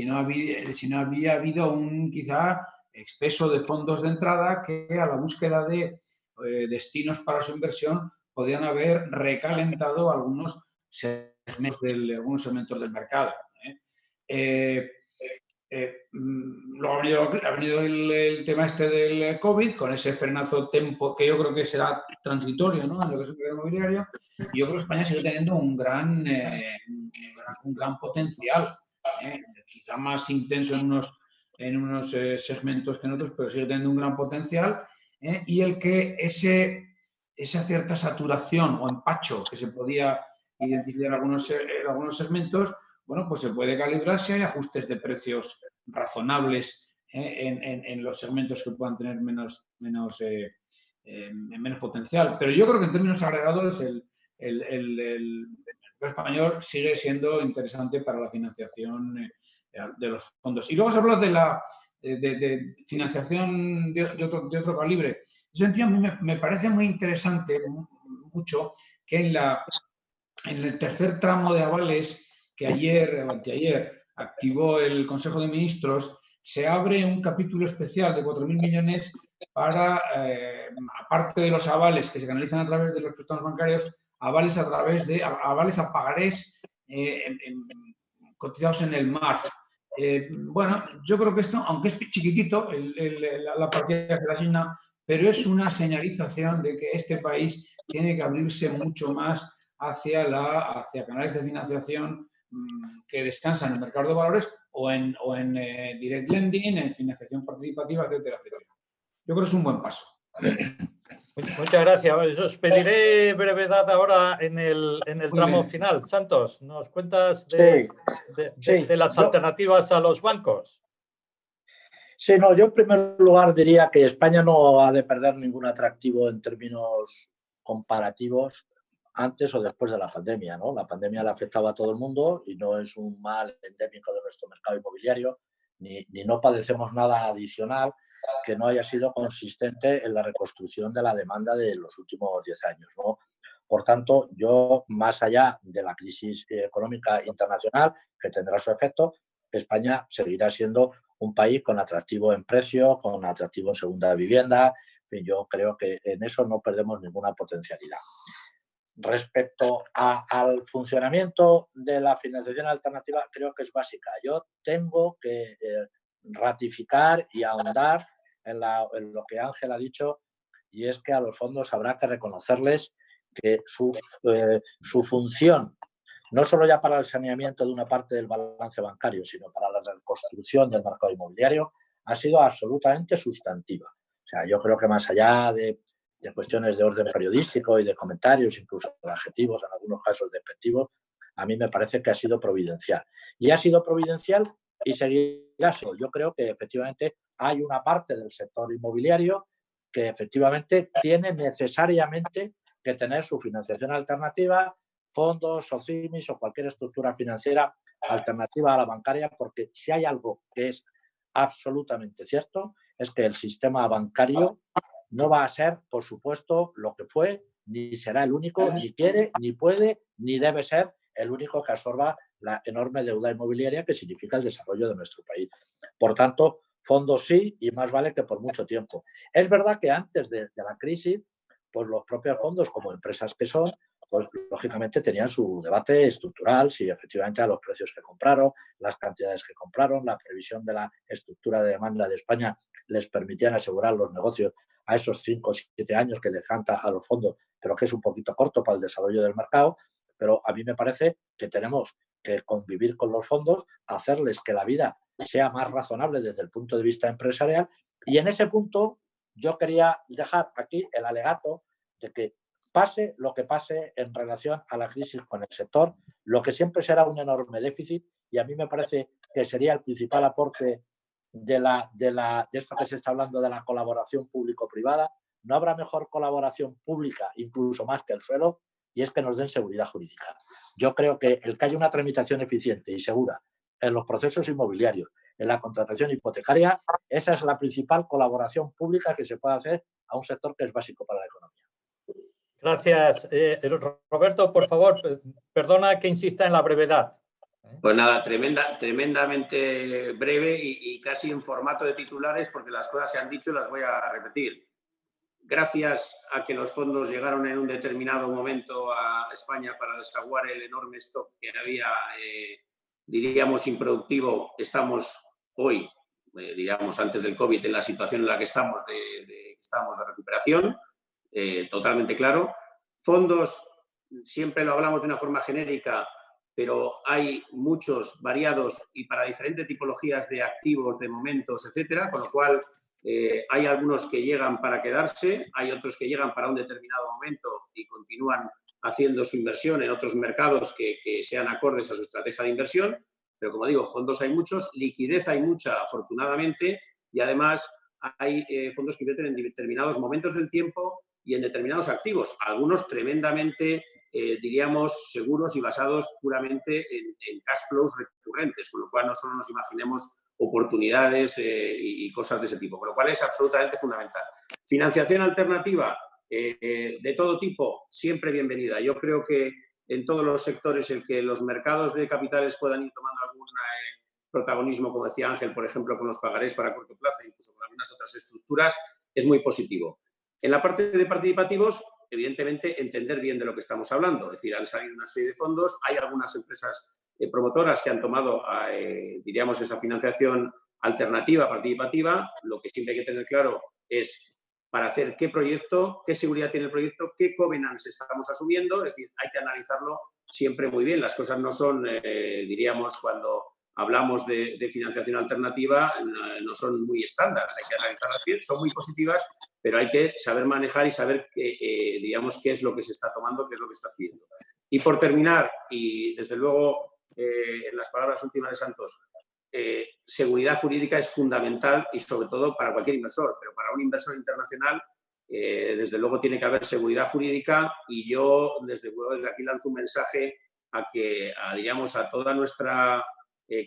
no había habido un quizá exceso de fondos de entrada que a la búsqueda de destinos para su inversión podían haber recalentado algunos segmentos del mercado. Luego ha venido el tema este del COVID, con ese frenazo que yo creo que será transitorio, ¿no? En lo que es el mercado inmobiliario. Y yo creo que España sigue teniendo un gran potencial, quizá más intenso en unos segmentos que en otros, pero sigue teniendo un gran potencial. Y el que esa cierta saturación o empacho que se podía identificar en algunos segmentos, bueno, pues se puede calibrar si hay ajustes de precios razonables en los segmentos que puedan tener menos potencial. Pero yo creo que en términos agregados el mercado español sigue siendo interesante para la financiación de los fondos. Y luego se habla de financiación de otro calibre. En ese sentido, a mí me parece muy interesante mucho que en el tercer tramo de avales que ayer o anteayer activó el Consejo de Ministros, se abre un capítulo especial de 4.000 millones para, aparte de los avales que se canalizan a través de los préstamos bancarios, avales a pagarés cotizados en el MARF. Bueno, yo creo que esto, aunque es chiquitito, la partida que se le asigna, pero es una señalización de que este país tiene que abrirse mucho más hacia canales de financiación que descansan en el mercado de valores o en direct lending, en financiación participativa, etcétera, etcétera. Yo creo que es un buen paso. Muchas gracias. Os pediré brevedad ahora en el tramo final. Santos, ¿nos cuentas de las alternativas a los bancos? Sí, no, yo en primer lugar diría que España no ha de perder ningún atractivo en términos comparativos antes o después de la pandemia, ¿no? La pandemia le afectaba a todo el mundo y no es un mal endémico de nuestro mercado inmobiliario, ni no padecemos nada adicional que no haya sido consistente en la reconstrucción de la demanda de los últimos 10 años, ¿no? Por tanto, yo, más allá de la crisis económica internacional, que tendrá su efecto, España seguirá siendo un país con atractivo en precio, con atractivo en segunda vivienda. Y yo creo que en eso no perdemos ninguna potencialidad. Respecto al funcionamiento de la financiación alternativa, creo que es básica. Yo tengo que ratificar y ahondar en lo que Ángel ha dicho, y es que a los fondos habrá que reconocerles que su función, no solo ya para el saneamiento de una parte del balance bancario, sino para la reconstrucción del mercado inmobiliario, ha sido absolutamente sustantiva. O sea, yo creo que más allá de cuestiones de orden periodístico y de comentarios, incluso de adjetivos, en algunos casos despectivos, a mí me parece que ha sido providencial. Y ha sido providencial y seguirá siendo. Yo creo que efectivamente hay una parte del sector inmobiliario que efectivamente tiene necesariamente que tener su financiación alternativa, fondos, SOCIMIS o cualquier estructura financiera alternativa a la bancaria, porque si hay algo que es absolutamente cierto, es que el sistema bancario no va a ser, por supuesto, lo que fue, ni será el único, ni quiere, ni puede, ni debe ser el único que absorba la enorme deuda inmobiliaria que significa el desarrollo de nuestro país. Por tanto, fondos sí, y más vale que por mucho tiempo. Es verdad que antes de la crisis, pues los propios fondos, como empresas que son, pues lógicamente tenían su debate estructural, si efectivamente a los precios que compraron, las cantidades que compraron, la previsión de la estructura de demanda de España les permitían asegurar los negocios a esos 5 o 7 años que les canta a los fondos, pero que es un poquito corto para el desarrollo del mercado. Pero a mí me parece que tenemos que convivir con los fondos, hacerles que la vida sea más razonable desde el punto de vista empresarial. Y en ese punto yo quería dejar aquí el alegato de que pase lo que pase en relación a la crisis con el sector, lo que siempre será un enorme déficit, y a mí me parece que sería el principal aporte de esto que se está hablando de la colaboración público-privada. No habrá mejor colaboración pública, incluso más que el suelo, y es que nos den seguridad jurídica. Yo creo que el que haya una tramitación eficiente y segura en los procesos inmobiliarios, en la contratación hipotecaria, esa es la principal colaboración pública que se puede hacer a un sector que es básico para la economía. Gracias. Roberto, por favor, perdona que insista en la brevedad. Pues nada, tremendamente breve y casi en formato de titulares, porque las cosas se han dicho y las voy a repetir. Gracias a que los fondos llegaron en un determinado momento a España para desaguar el enorme stock que había, diríamos, improductivo, estamos hoy, diríamos antes del COVID, en la situación en la que estamos de recuperación, totalmente claro. Fondos, siempre lo hablamos de una forma genérica, pero hay muchos variados y para diferentes tipologías de activos, de momentos, etcétera, con lo cual hay algunos que llegan para quedarse, hay otros que llegan para un determinado momento y continúan haciendo su inversión en otros mercados que sean acordes a su estrategia de inversión, pero como digo, fondos hay muchos, liquidez hay mucha, afortunadamente, y además hay fondos que invierten en determinados momentos del tiempo y en determinados activos, algunos tremendamente, diríamos, seguros y basados puramente en cash flows recurrentes, con lo cual no solo nos imaginemos oportunidades y cosas de ese tipo, con lo cual es absolutamente fundamental. Financiación alternativa de todo tipo, siempre bienvenida. Yo creo que en todos los sectores en que los mercados de capitales puedan ir tomando algún protagonismo, como decía Ángel, por ejemplo, con los pagarés para corto plazo, incluso con algunas otras estructuras, es muy positivo. En la parte de participativos, evidentemente, entender bien de lo que estamos hablando. Es decir, han salido una serie de fondos, hay algunas empresas promotoras que han tomado, diríamos, esa financiación alternativa, participativa. Lo que siempre hay que tener claro es para hacer qué proyecto, qué seguridad tiene el proyecto, qué covenants estamos asumiendo. Es decir, hay que analizarlo siempre muy bien. Las cosas no son, diríamos, cuando hablamos de financiación alternativa, no son muy estándar. Hay que analizarlas bien, son muy positivas, pero hay que saber manejar y saber, digamos, qué es lo que se está tomando, qué es lo que está pidiendo. Y por terminar, y desde luego, en las palabras últimas de Santos, seguridad jurídica es fundamental y sobre todo para cualquier inversor, pero para un inversor internacional, desde luego tiene que haber seguridad jurídica y yo desde aquí lanzo un mensaje diríamos, a toda nuestra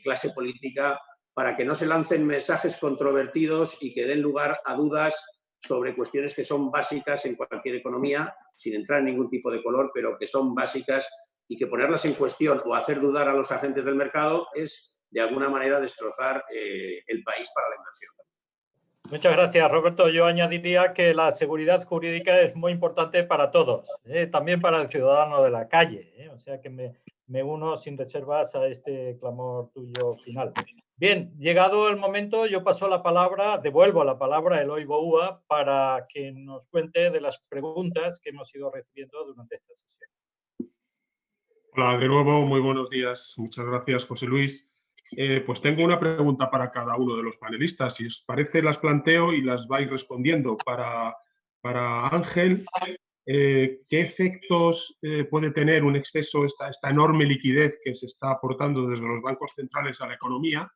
clase política para que no se lancen mensajes controvertidos y que den lugar a dudas sobre cuestiones que son básicas en cualquier economía, sin entrar en ningún tipo de color, pero que son básicas y que ponerlas en cuestión o hacer dudar a los agentes del mercado es, de alguna manera, destrozar el país para la inversión. Muchas gracias, Roberto. Yo añadiría que la seguridad jurídica es muy importante para todos, también para el ciudadano de la calle. O sea que me uno sin reservas a este clamor tuyo final. Bien, llegado el momento, yo devuelvo la palabra a Eloy Boua para que nos cuente de las preguntas que hemos ido recibiendo durante esta sesión. Hola, de nuevo, muy buenos días. Muchas gracias, José Luis. Pues tengo una pregunta para cada uno de los panelistas. Si os parece, las planteo y las vais respondiendo. Para Ángel, ¿qué efectos puede tener un exceso, esta enorme liquidez que se está aportando desde los bancos centrales a la economía?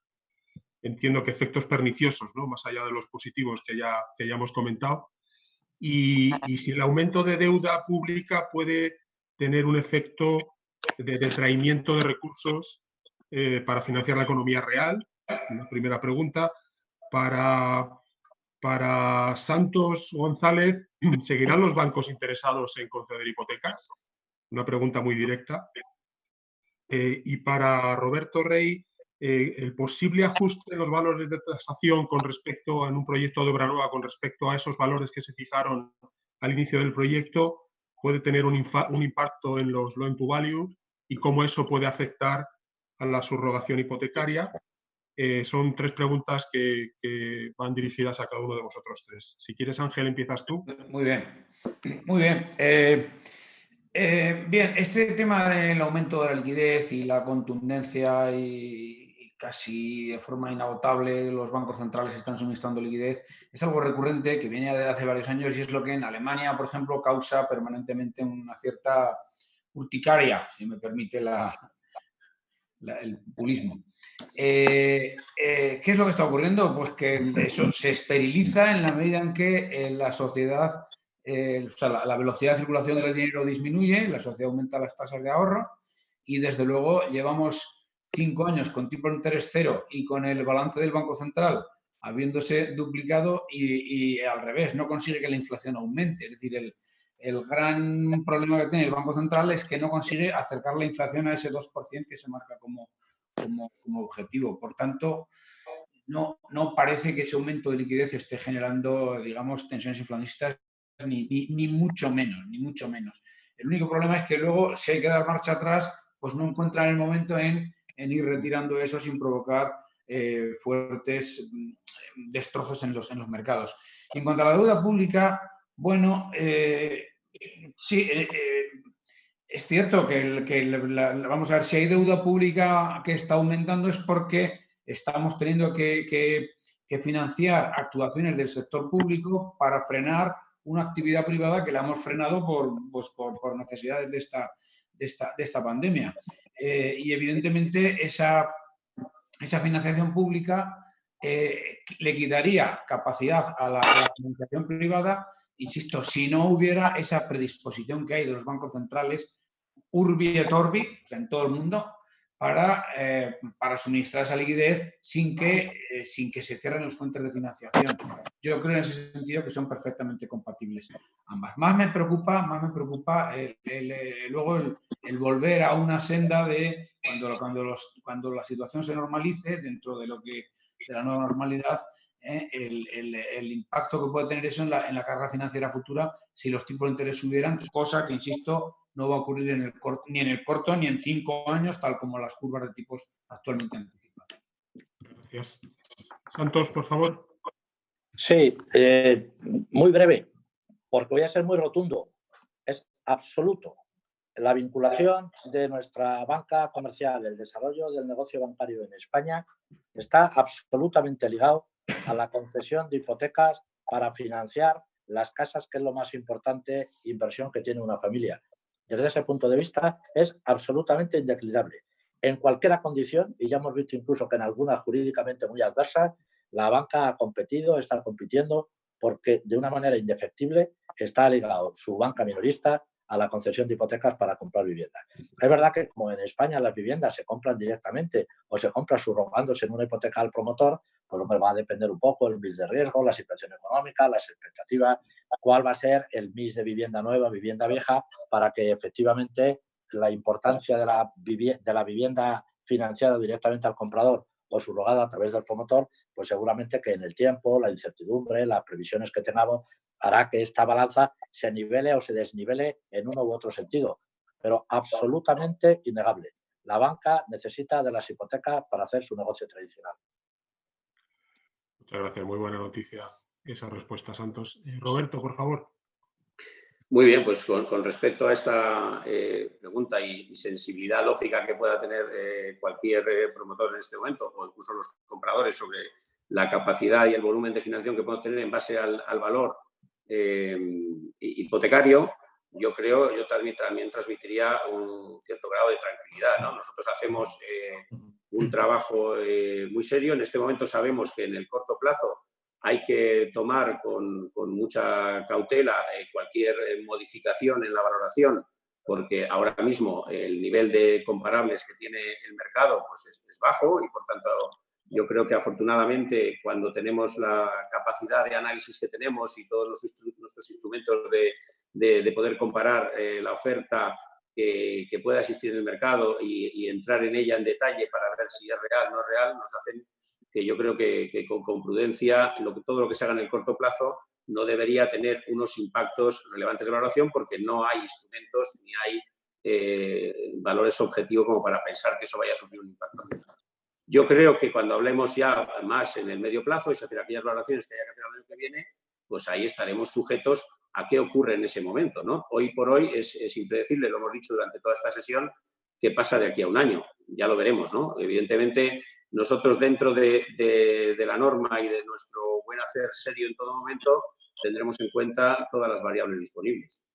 Entiendo que efectos perniciosos, ¿no? Más allá de los positivos que ya hemos comentado. Y si el aumento de deuda pública puede tener un efecto de detraimiento de recursos para financiar la economía real. Una primera pregunta. Para Santos González, ¿seguirán los bancos interesados en conceder hipotecas? Una pregunta muy directa. Y para Roberto Rey, el posible ajuste de los valores de tasación con respecto en un proyecto de obra nueva con respecto a esos valores que se fijaron al inicio del proyecto puede tener un impacto en los loan to value y cómo eso puede afectar a la subrogación hipotecaria. Son tres preguntas que van dirigidas a cada uno de vosotros tres. Si quieres, Ángel, empiezas tú. Muy bien. Muy bien. Bien, este tema del aumento de la liquidez y la contundencia y casi de forma inagotable los bancos centrales están suministrando liquidez es algo recurrente que viene desde hace varios años y es lo que en Alemania, por ejemplo, causa permanentemente una cierta urticaria, si me permite el populismo. ¿Qué es lo que está ocurriendo? Pues que eso se esteriliza en la medida en que la sociedad, la velocidad de circulación del dinero disminuye, la sociedad aumenta las tasas de ahorro y desde luego llevamos 5 años con tipo de interés cero y con el balance del Banco Central habiéndose duplicado y al revés, no consigue que la inflación aumente. Es decir, el gran problema que tiene el Banco Central es que no consigue acercar la inflación a ese 2% que se marca como objetivo. Por tanto, no parece que ese aumento de liquidez esté generando, digamos, tensiones inflacionistas ni mucho menos, ni mucho menos. El único problema es que luego, si hay que dar marcha atrás, pues no encuentran el momento en ir retirando eso sin provocar fuertes destrozos en los mercados. Y en cuanto a la deuda pública, bueno, sí, es cierto vamos a ver, si hay deuda pública que está aumentando es porque estamos teniendo que financiar actuaciones del sector público para frenar una actividad privada que la hemos frenado por necesidades de esta pandemia. Y evidentemente esa financiación pública le quitaría capacidad a la financiación privada, insisto, si no hubiera esa predisposición que hay de los bancos centrales urbi et orbi, o sea, en todo el mundo, para suministrar esa liquidez sin que se cierren las fuentes de financiación. Yo creo en ese sentido que son perfectamente compatibles ambas. Más me preocupa luego el volver a una senda de cuando la situación se normalice dentro de la nueva normalidad, el impacto que puede tener eso en la carga financiera futura si los tipos de interés subieran, cosa que, insisto, no va a ocurrir ni en el corto ni en 5 años, tal como las curvas de tipos actualmente anticipan. Gracias. Santos, por favor. Sí, muy breve, porque voy a ser muy rotundo. Es absoluto. La vinculación de nuestra banca comercial, el desarrollo del negocio bancario en España, está absolutamente ligado a la concesión de hipotecas para financiar las casas, que es lo más importante inversión que tiene una familia. Desde ese punto de vista es absolutamente indeclinable. En cualquier condición, y ya hemos visto incluso que en algunas jurídicamente muy adversas, la banca ha competido, está compitiendo, porque de una manera indefectible está ligado su banca minorista a la concesión de hipotecas para comprar vivienda. Es verdad que como en España las viviendas se compran directamente o se compran subrogándose en una hipoteca al promotor, pues hombre, va a depender un poco el mix de riesgo, la situación económica, las expectativas, cuál va a ser el mix de vivienda nueva, vivienda vieja, para que efectivamente la importancia de la vivienda financiada directamente al comprador o subrogada a través del promotor, pues seguramente que en el tiempo, la incertidumbre, las previsiones que tengamos, hará que esta balanza se nivele o se desnivele en uno u otro sentido. Pero absolutamente innegable. La banca necesita de las hipotecas para hacer su negocio tradicional. Muchas gracias. Muy buena noticia esa respuesta, Santos. Roberto, por favor. Muy bien, pues con respecto a esta pregunta y sensibilidad lógica que pueda tener cualquier promotor en este momento, o incluso los compradores, sobre la capacidad y el volumen de financiación que podemos tener en base al valor hipotecario, yo también transmitiría un cierto grado de tranquilidad, ¿no? Nosotros hacemos un trabajo muy serio. En este momento sabemos que en el corto plazo hay que tomar con mucha cautela cualquier modificación en la valoración, porque ahora mismo el nivel de comparables que tiene el mercado pues es bajo, y por tanto yo creo que afortunadamente, cuando tenemos la capacidad de análisis que tenemos y todos nuestros instrumentos de poder comparar la oferta que pueda existir en el mercado y entrar en ella en detalle para ver si es real o no es real, nos hacen que yo creo que con prudencia todo lo que se haga en el corto plazo no debería tener unos impactos relevantes de valoración, porque no hay instrumentos ni hay valores objetivos como para pensar que eso vaya a sufrir un impacto. Yo creo que cuando hablemos ya más en el medio plazo y se hacen aquellas valoraciones que haya que hacer el año que viene, pues ahí estaremos sujetos a qué ocurre en ese momento, ¿no? Hoy por hoy es impredecible, lo hemos dicho durante toda esta sesión, qué pasa de aquí a un año. Ya lo veremos, ¿no? Evidentemente, nosotros dentro de la norma y de nuestro buen hacer serio en todo momento, tendremos en cuenta todas las variables disponibles.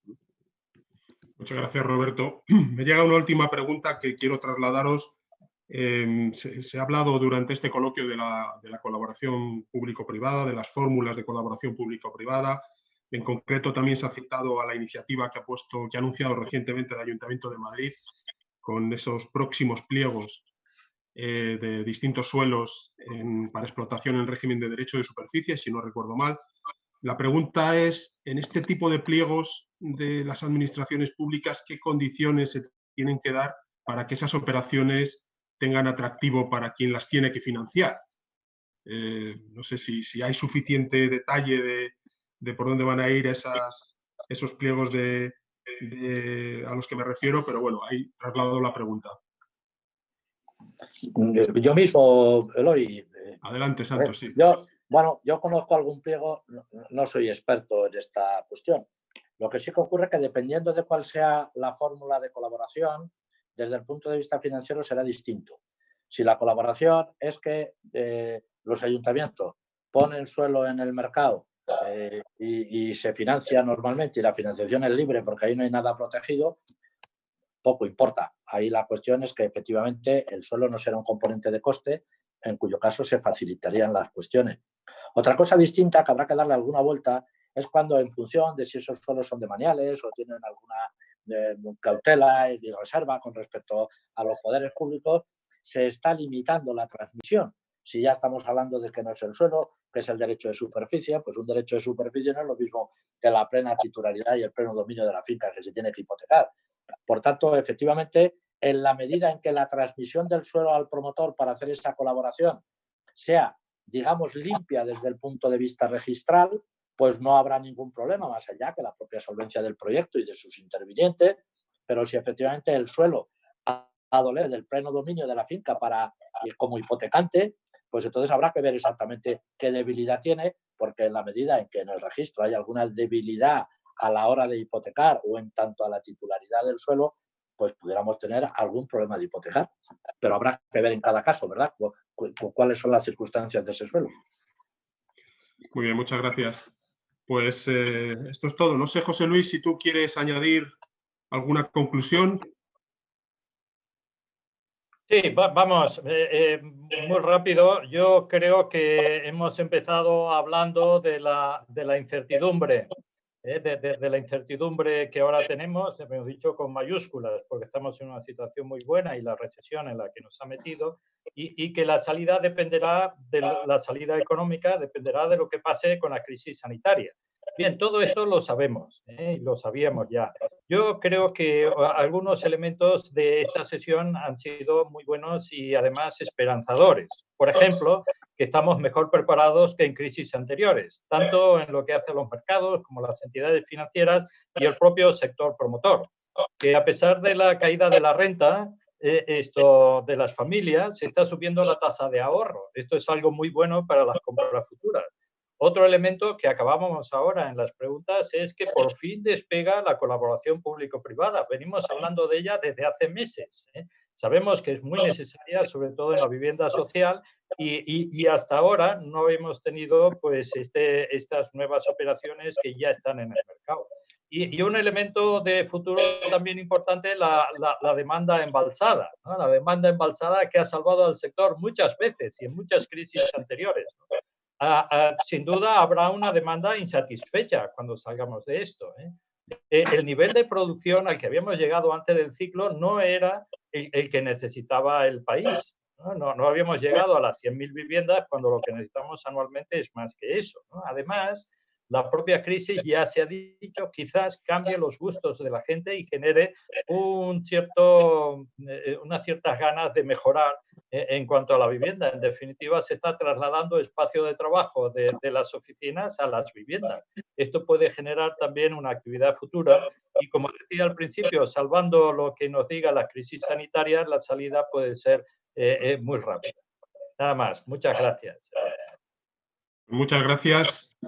Muchas gracias, Roberto. Me llega una última pregunta que quiero trasladaros. Se ha hablado durante este coloquio de la colaboración público-privada, de las fórmulas de colaboración público-privada. En concreto, también se ha citado a la iniciativa que ha anunciado recientemente el Ayuntamiento de Madrid, con esos próximos pliegos de distintos suelos para explotación en régimen de derecho de superficie, si no recuerdo mal. La pregunta es, en este tipo de pliegos de las administraciones públicas, ¿qué condiciones se tienen que dar para que esas operaciones tengan atractivo para quien las tiene que financiar? No sé si hay suficiente detalle de por dónde van a ir esos pliegos a los que me refiero, pero bueno, ahí traslado la pregunta. Yo mismo, Eloy. Adelante, Santos, sí. Yo conozco algún pliego, no soy experto en esta cuestión. Lo que sí que ocurre es que, dependiendo de cuál sea la fórmula de colaboración, desde el punto de vista financiero será distinto. Si la colaboración es que los ayuntamientos ponen suelo en el mercado y se financia normalmente, y la financiación es libre porque ahí no hay nada protegido, poco importa. Ahí la cuestión es que efectivamente el suelo no será un componente de coste, en cuyo caso se facilitarían las cuestiones. Otra cosa distinta que habrá que darle alguna vuelta es cuando, en función de si esos suelos son demaniales o tienen alguna cautela y reserva con respecto a los poderes públicos, se está limitando la transmisión. Si ya estamos hablando de que no es el suelo, que es el derecho de superficie, pues un derecho de superficie no es lo mismo que la plena titularidad y el pleno dominio de la finca que se tiene que hipotecar. Por tanto, efectivamente, en la medida en que la transmisión del suelo al promotor para hacer esa colaboración sea, digamos, limpia desde el punto de vista registral, pues no habrá ningún problema, más allá que la propia solvencia del proyecto y de sus intervinientes. Pero si efectivamente el suelo adolece del pleno dominio de la finca como hipotecante, pues entonces habrá que ver exactamente qué debilidad tiene, porque en la medida en que en el registro hay alguna debilidad a la hora de hipotecar o en tanto a la titularidad del suelo, pues pudiéramos tener algún problema de hipotecar. Pero habrá que ver en cada caso, ¿verdad?, cuáles son las circunstancias de ese suelo. Muy bien, muchas gracias. Pues esto es todo. No sé, José Luis, si tú quieres añadir alguna conclusión. Sí, vamos, muy rápido. Yo creo que hemos empezado hablando de la incertidumbre, de la incertidumbre que ahora tenemos, hemos dicho con mayúsculas, porque estamos en una situación muy buena y la recesión en la que nos ha metido, y que la salida dependerá de la salida económica, dependerá de lo que pase con la crisis sanitaria. Bien, todo esto lo sabemos, lo sabíamos ya. Yo creo que algunos elementos de esta sesión han sido muy buenos y además esperanzadores. Por ejemplo, que estamos mejor preparados que en crisis anteriores, tanto en lo que hace a los mercados como las entidades financieras y el propio sector promotor, que a pesar de la caída de la renta, esto de las familias, se está subiendo la tasa de ahorro. Esto es algo muy bueno para las compras futuras. Otro elemento que acabábamos ahora en las preguntas es que por fin despega la colaboración público-privada. Venimos hablando de ella desde hace meses. Sabemos que es muy necesaria, sobre todo en la vivienda social, y hasta ahora no hemos tenido pues, estas nuevas operaciones que ya están en el mercado. Y un elemento de futuro también importante, la demanda embalsada, ¿no? La demanda embalsada que ha salvado al sector muchas veces y en muchas crisis anteriores, ¿no? Sin duda habrá una demanda insatisfecha cuando salgamos de esto. El nivel de producción al que habíamos llegado antes del ciclo no era el que necesitaba el país. No habíamos llegado a las 100.000 viviendas cuando lo que necesitamos anualmente es más que eso, ¿no? Además, la propia crisis, ya se ha dicho, quizás cambie los gustos de la gente y genere unas ciertas ganas de mejorar en cuanto a la vivienda. En definitiva, se está trasladando espacio de trabajo de las oficinas a las viviendas. Esto puede generar también una actividad futura y, como decía al principio, salvando lo que nos diga la crisis sanitaria, la salida puede ser muy rápida. Nada más. Muchas gracias. Muchas gracias,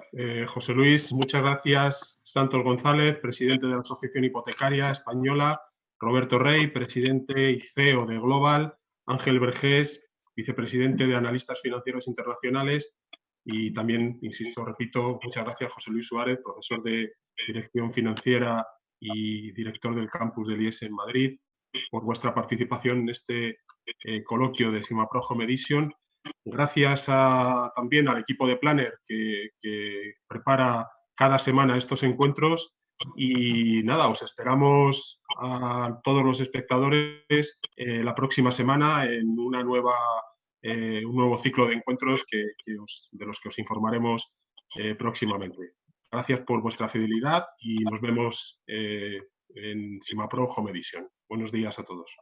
José Luis. Muchas gracias, Santos González, presidente de la Asociación Hipotecaria Española, Roberto Rey, presidente y CEO de Global, Ángel Vergés, vicepresidente de Analistas Financieros Internacionales, y también, insisto, repito, muchas gracias, José Luis Suárez, profesor de Dirección Financiera y director del campus del IES en Madrid, por vuestra participación en este coloquio de SIMAPRO Home Edition. Gracias también al equipo de Planner que prepara cada semana estos encuentros, y nada, os esperamos a todos los espectadores la próxima semana en un nuevo ciclo de encuentros de los que os informaremos próximamente. Gracias por vuestra fidelidad y nos vemos en SIMAPRO Home Edition. Buenos días a todos.